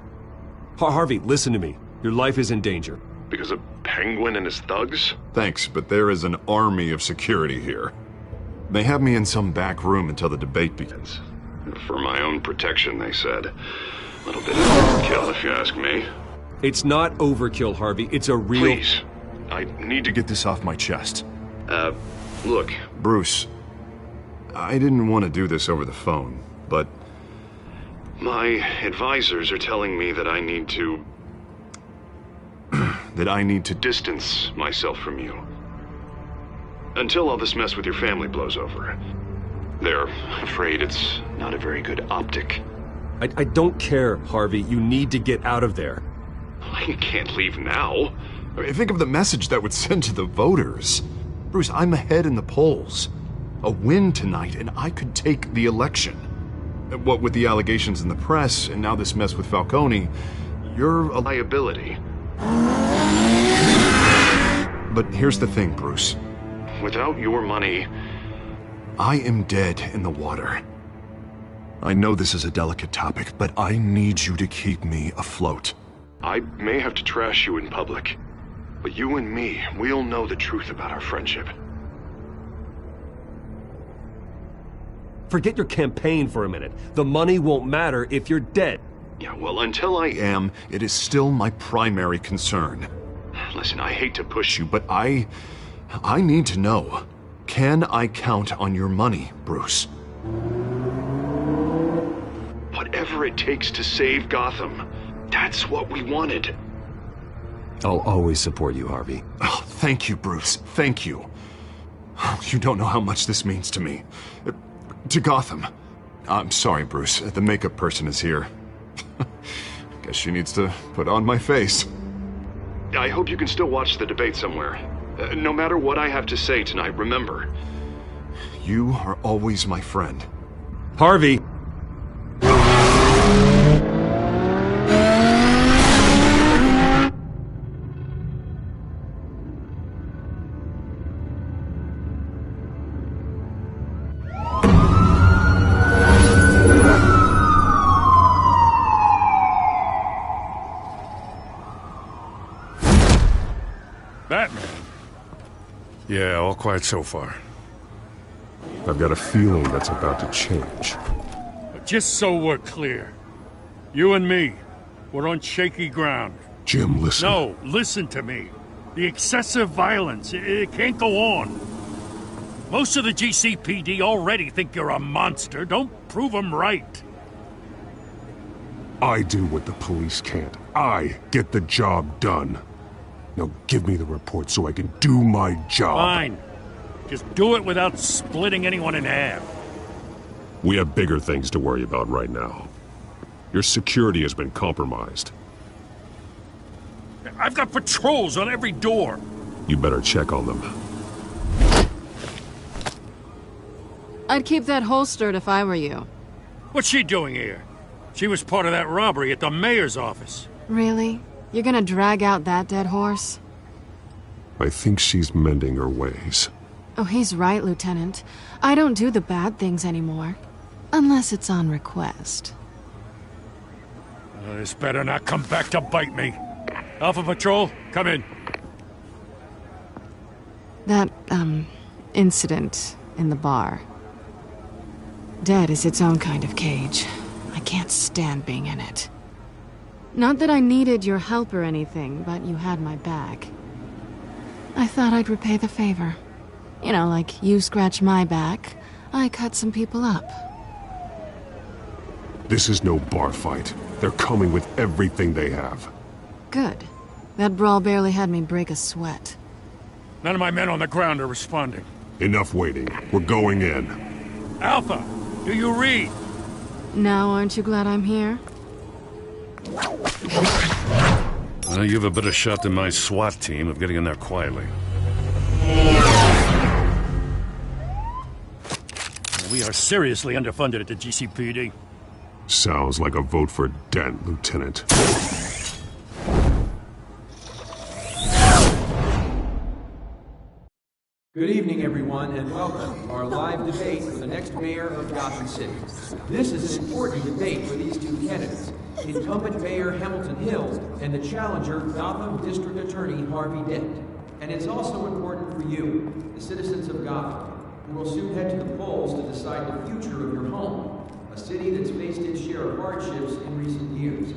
Harvey, listen to me. Your life is in danger. Because of Penguin and his thugs? Thanks, but there is an army of security here. They have me in some back room until the debate begins. For my own protection, they said. A little bit of overkill, if you ask me. It's not overkill, Harvey. It's a real... Please. I need to get this off my chest. Look. Bruce, I didn't want to do this over the phone, but... My advisors are telling me that I need to... that I need to distance myself from you. Until all this mess with your family blows over. They're afraid it's not a very good optic. I don't care, Harvey. You need to get out of there. I can't leave now. Think of the message that would send to the voters. Bruce, I'm ahead in the polls. A win tonight, and I could take the election. What with the allegations in the press, and now this mess with Falcone, you're a liability. But here's the thing, Bruce. Without your money... I am dead in the water. I know this is a delicate topic, but I need you to keep me afloat. I may have to trash you in public, but you and me, we'll know the truth about our friendship. Forget your campaign for a minute. The money won't matter if you're dead. Yeah, well, until I am, it is still my primary concern. Listen, I hate to push you, but I need to know. Can I count on your money, Bruce? Whatever it takes to save Gotham. That's what we wanted. I'll always support you, Harvey. Oh, thank you, Bruce. Thank you. You don't know how much this means to me. To Gotham. I'm sorry, Bruce. The makeup person is here. Guess she needs to put on my face. I hope you can still watch the debate somewhere. No matter what I have to say tonight, remember. You are always my friend. Harvey! Batman? Yeah, all quiet so far. I've got a feeling that's about to change. Just so we're clear, you and me, we're on shaky ground. Jim, listen. No, listen to me. The excessive violence, it can't go on. Most of the GCPD already think you're a monster. Don't prove them right. I do what the police can't. I get the job done. Now give me the report so I can do my job. Fine. Just do it without splitting anyone in half. We have bigger things to worry about right now. Your security has been compromised. I've got patrols on every door. You better check on them. I'd keep that holstered if I were you. What's she doing here? She was part of that robbery at the mayor's office. Really? You're gonna drag out that dead horse? I think she's mending her ways. Oh, he's right, Lieutenant. I don't do the bad things anymore. Unless it's on request. This better not come back to bite me. Alpha Patrol, come in. That, incident in the bar. Dead is its own kind of cage. I can't stand being in it. Not that I needed your help or anything, but you had my back. I thought I'd repay the favor. You know, like you scratch my back, I cut some people up. This is no bar fight. They're coming with everything they have. Good. That brawl barely had me break a sweat. None of my men on the ground are responding. Enough waiting. We're going in. Alpha, do you read? Now, aren't you glad I'm here? Well, you have a better shot than my SWAT team of getting in there quietly. We are seriously underfunded at the GCPD. Sounds like a vote for Dent, Lieutenant. Good evening, everyone, and welcome to our live debate for the next mayor of Gotham City. This is an important debate for these two candidates, incumbent Mayor Hamilton Hill and the challenger, Gotham District Attorney Harvey Dent. And it's also important for you, the citizens of Gotham, You will soon head to the polls to decide the future of your home, a city that's faced its share of hardships in recent years.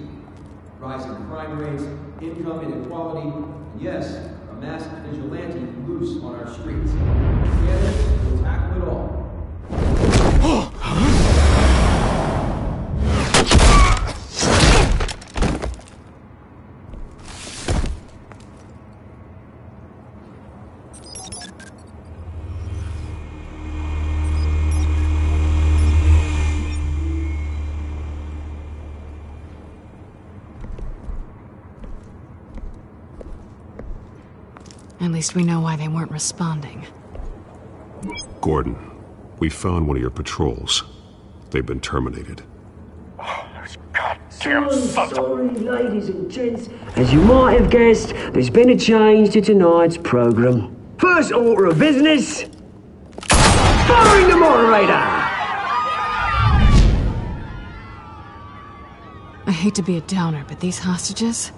Rising crime rates, income inequality, and yes, a masked vigilante loose on our streets. Together, we'll tackle it all. At least we know why they weren't responding. Gordon, we found one of your patrols. They've been terminated. Sorry, ladies and gents. As you might have guessed, there's been a change to tonight's program. First order of business, firing the moderator! I hate to be a downer, but these hostages,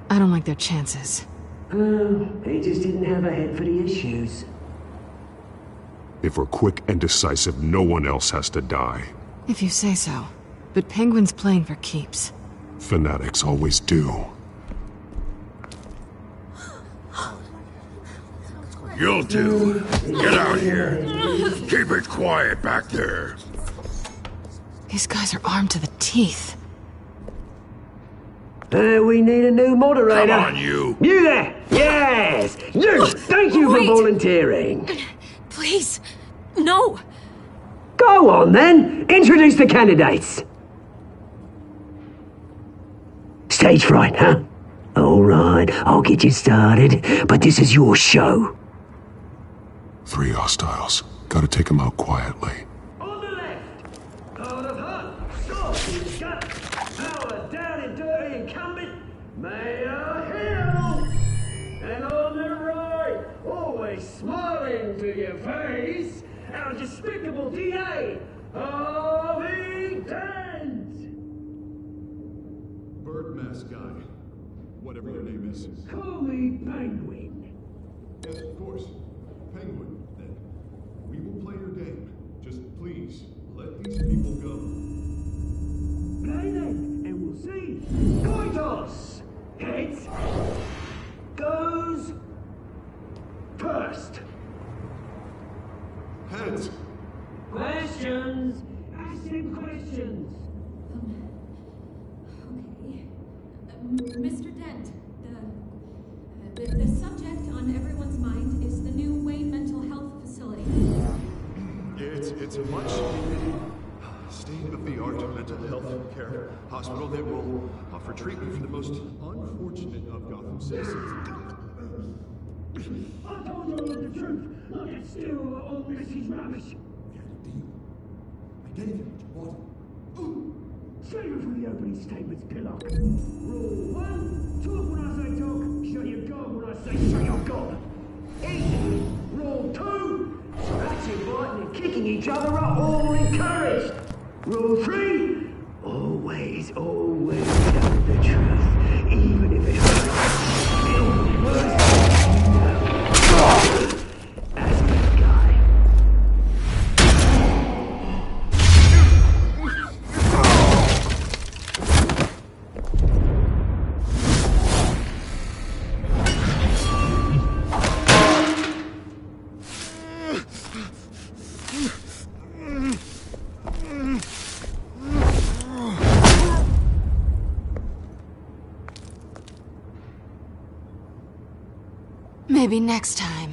I don't like their chances. He just didn't have a head for the issues. If we're quick and decisive, no one else has to die. If you say so. But Penguin's playing for keeps. Fanatics always do. You two, get out here. Keep it quiet back there. These guys are armed to the teeth. We need a new moderator. Come on, you. You there! Yes! You! Thank you for volunteering. Please, no. Go on, then. Introduce the candidates. Stage fright, huh? All right, I'll get you started, but this is your show. 3 hostiles. Gotta take them out quietly. On the left, Heart of Hunt, soft in his gut, power down and dirty incumbent, Mayor Hill. And on the right, always smiling to your face, our despicable DA, Harvey Dent. Bird mask guy, whatever your name is. Call me Penguin. Yes, of course. Penguin, then. We will play your game. Just please, let these people go. Play then, and we'll see. Coin toss. Heads. Goes. First. Heads. Questions. Ask him questions. Mr. Dent, the subject on everyone's mind is the new Wayne Mental Health Facility. It's a much needed state-of-the-art mental health care hospital that will offer treatment for the most unfortunate of Gotham citizens. I told you all the truth. I can steal all Missy's rubbish. I gave you what you wanted. Save it for the opening statements, Pillock. Rule 1, talk when I say talk, shut your gob when I say shut your gob. Easy. Rule 2, scratching, biting and kicking each other are all encouraged. Rule 3, always tell the truth, even if it hurts. It'll be worse than you know. That's that guy. Maybe next time.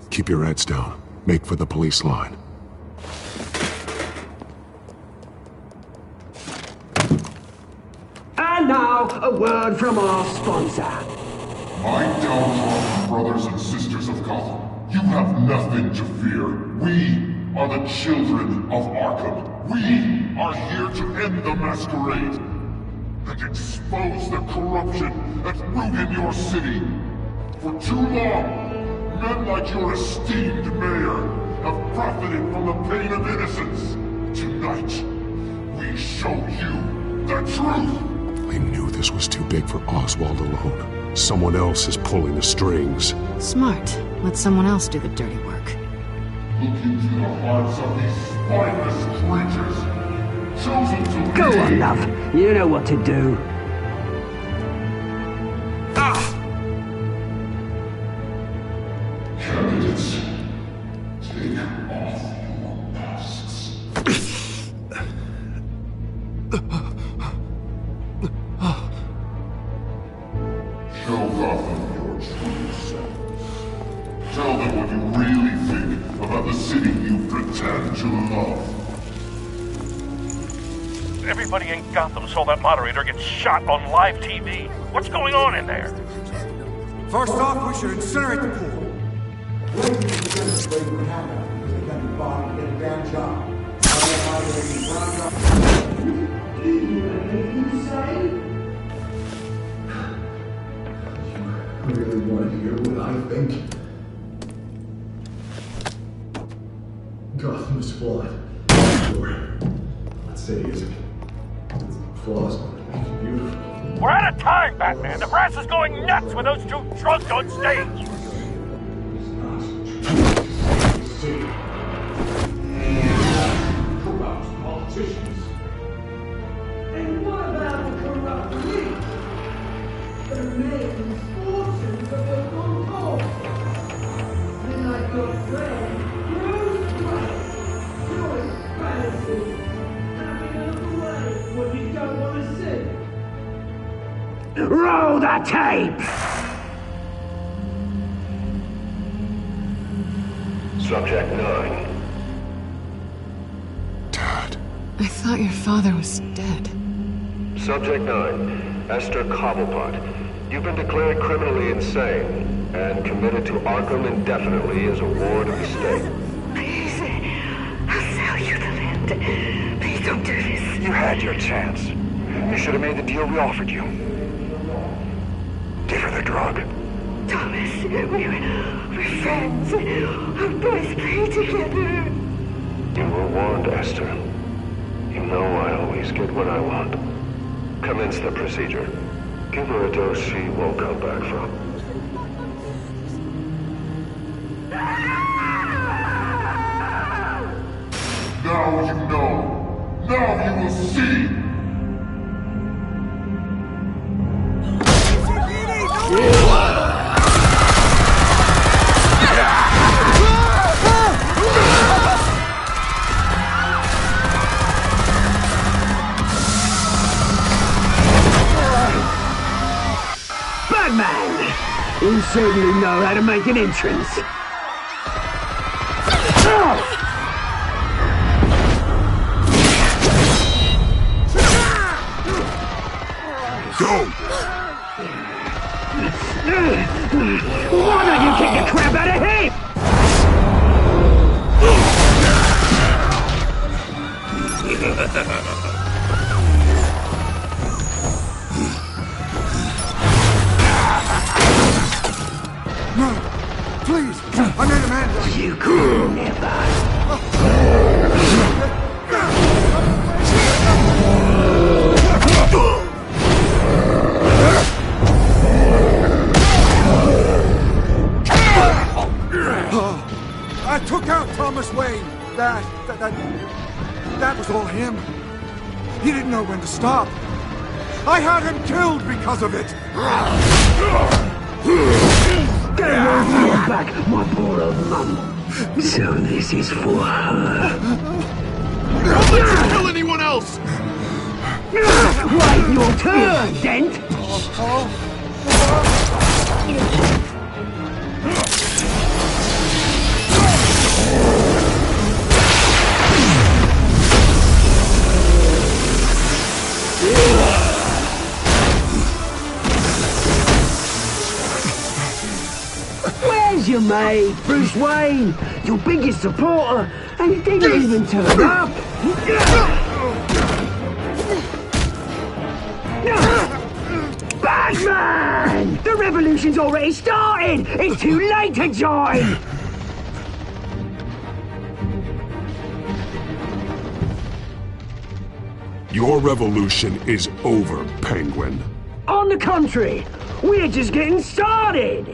Keep your heads down. Make for the police line. And now, a word from our sponsor. My downtrodden brothers and sisters of Gotham, you have nothing to fear. We are the children of Arkham. We are here to end the masquerade and expose the corruption that's rooted your city. For too long, men like your esteemed mayor have profited from the pain of innocence. Tonight, we show you the truth! I knew this was too big for Oswald alone. Someone else is pulling the strings. Smart. Let someone else do the dirty work. Look into the hearts of these spineless creatures. Chosen to Go on, love. You know what to do. Candidates, take off your masks. Show Gotham your true self. Tell them what you really think about the city you pretend to love. Everybody in Gotham saw that moderator get shot on live TV. What's going on in there? First off, we should incinerate the pool. You really want to hear what I think? Gotham is flawed. Sure. Let's say it isn't. Its flaws don't make it beautiful. We're out of time, Batman. The press is going nuts with those two drunks on stage. Corrupt politicians. And what about the corrupt elite? They're making fortunes of their own cause. And like your friend, Bruce Wayne, you're fantasy, having a way when you don't want to see. Roll the tape! Subject 9. I thought your father was dead. Subject 9. Esther Cobblepot. You've been declared criminally insane and committed to Arkham indefinitely as a ward of the state. Please, I'll sell you the land. Please don't do this. You had your chance. You should have made the deal we offered you. Give her the drug. Thomas, we're friends. Our boys play together. You were warned, Esther. You know I always get what I want. Commence the procedure. Give her a dose she won't come back from. Now you know. Now you will see. Batman! You certainly know how to make an entrance. Go! Why don't you kick the crap out of him? No! Please! I made a man! You could never! I took out Thomas Wayne. That was all him. He didn't know when to stop. I had him killed because of it. Get your back, my poor old mum. So this is for her. Don't let you kill anyone else! Wait your turn, Dent! Where's your mate, Bruce Wayne? Your biggest supporter, and he didn't even turn up! Batman! The revolution's already started! It's too late to join! Your revolution is over, Penguin. On the contrary, we're just getting started.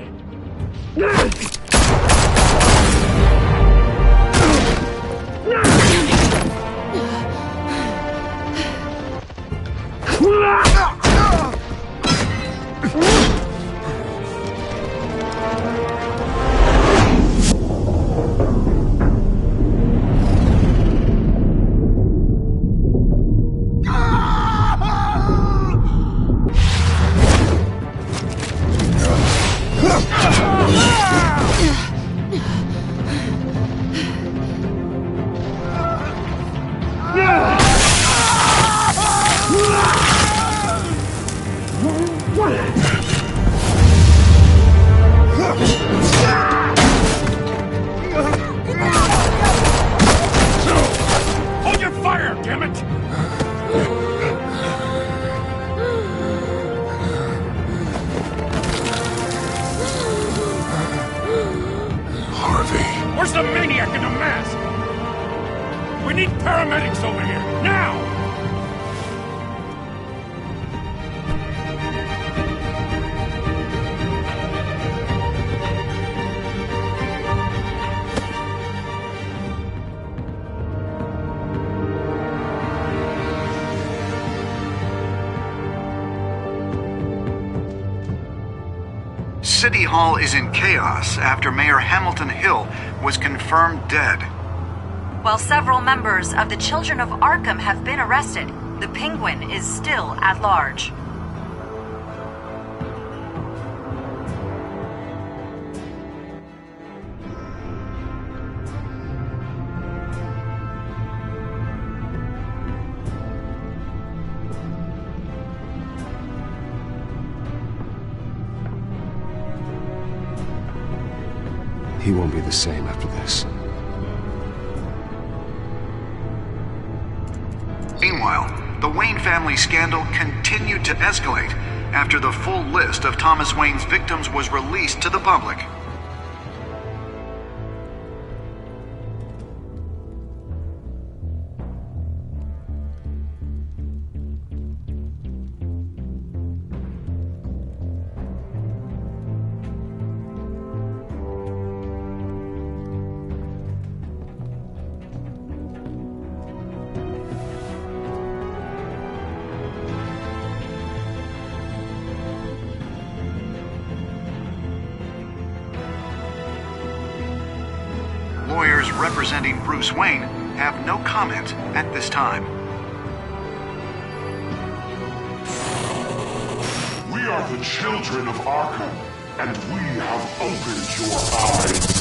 Hold your fire, damn it! Harvey. Where's the maniac in the mask? We need paramedics over here, now! City Hall is in chaos after Mayor Hamilton Hill was confirmed dead. While several members of the Children of Arkham have been arrested, the Penguin is still at large. He won't be the same after this. Meanwhile, the Wayne family scandal continued to escalate after the full list of Thomas Wayne's victims was released to the public. Lawyers representing Bruce Wayne have no comment at this time. We are the children of Arkham, and we have opened your eyes.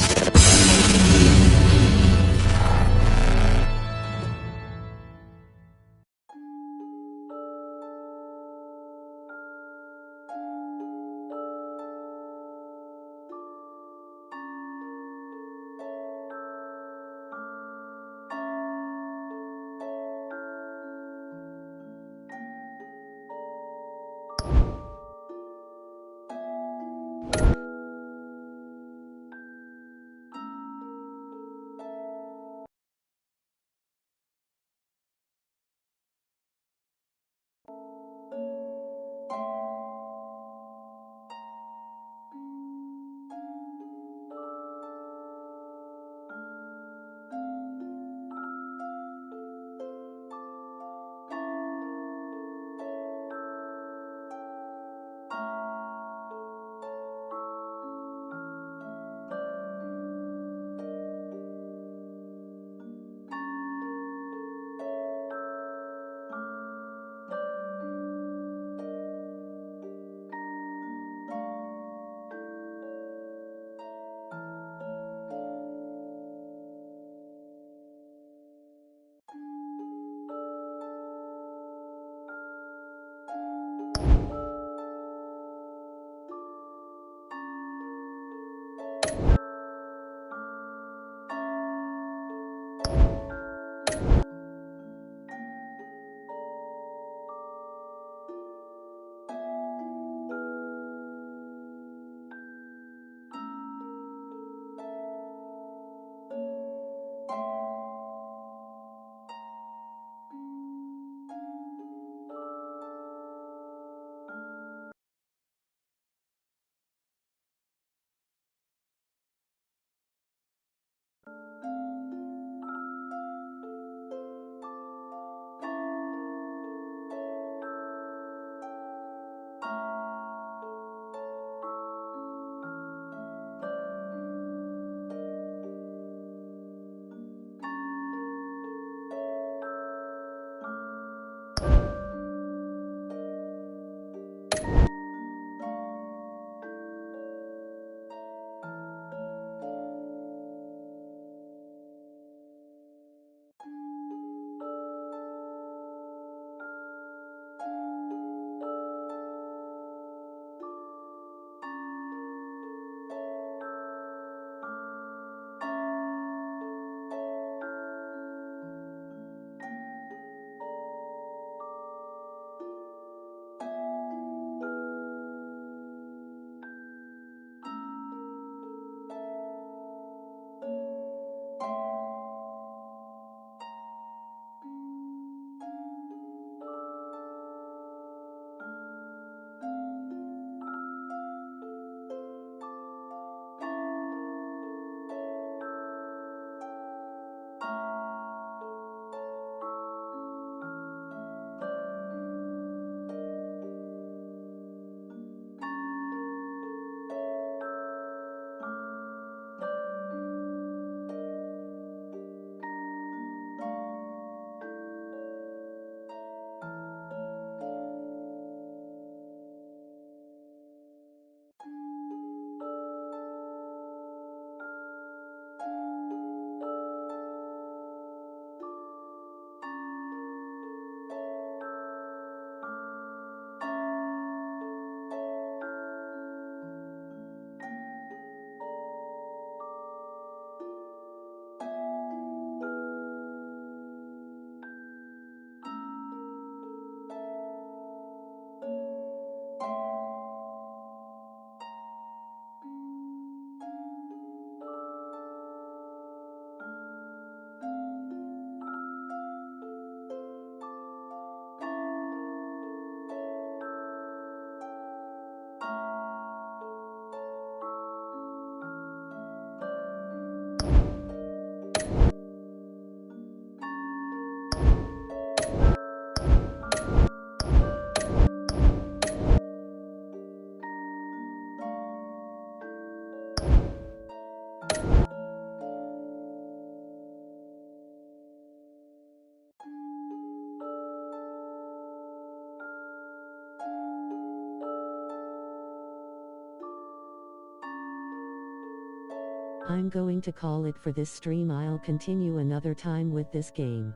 I'm going to call it for this stream. I'll continue another time with this game.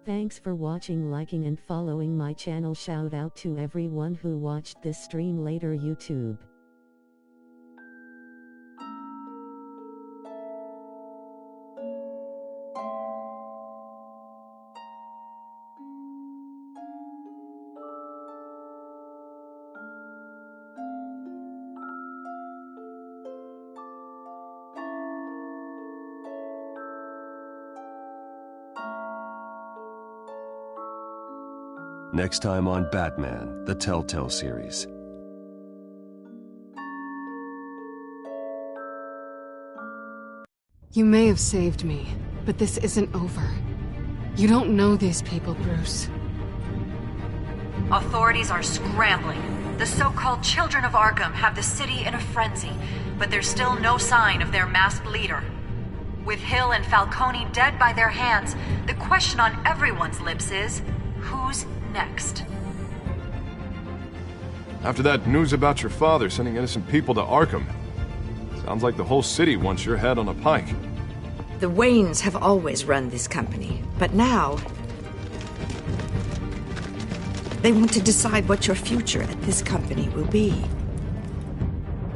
Thanks for watching, liking and following my channel. Shout out to everyone who watched this stream later YouTube. Next time on Batman, the Telltale series. You may have saved me, but this isn't over. You don't know these people, Bruce. Authorities are scrambling. The so-called Children of Arkham have the city in a frenzy, but there's still no sign of their masked leader. With Hill and Falcone dead by their hands, the question on everyone's lips is, who's next? After that news about your father sending innocent people to Arkham, sounds like the whole city wants your head on a pike. The Waynes have always run this company, but now they want to decide what your future at this company will be.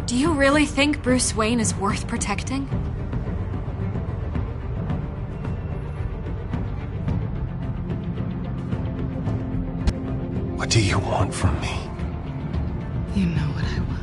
Do you really think Bruce Wayne is worth protecting? What do you want from me? You know what I want.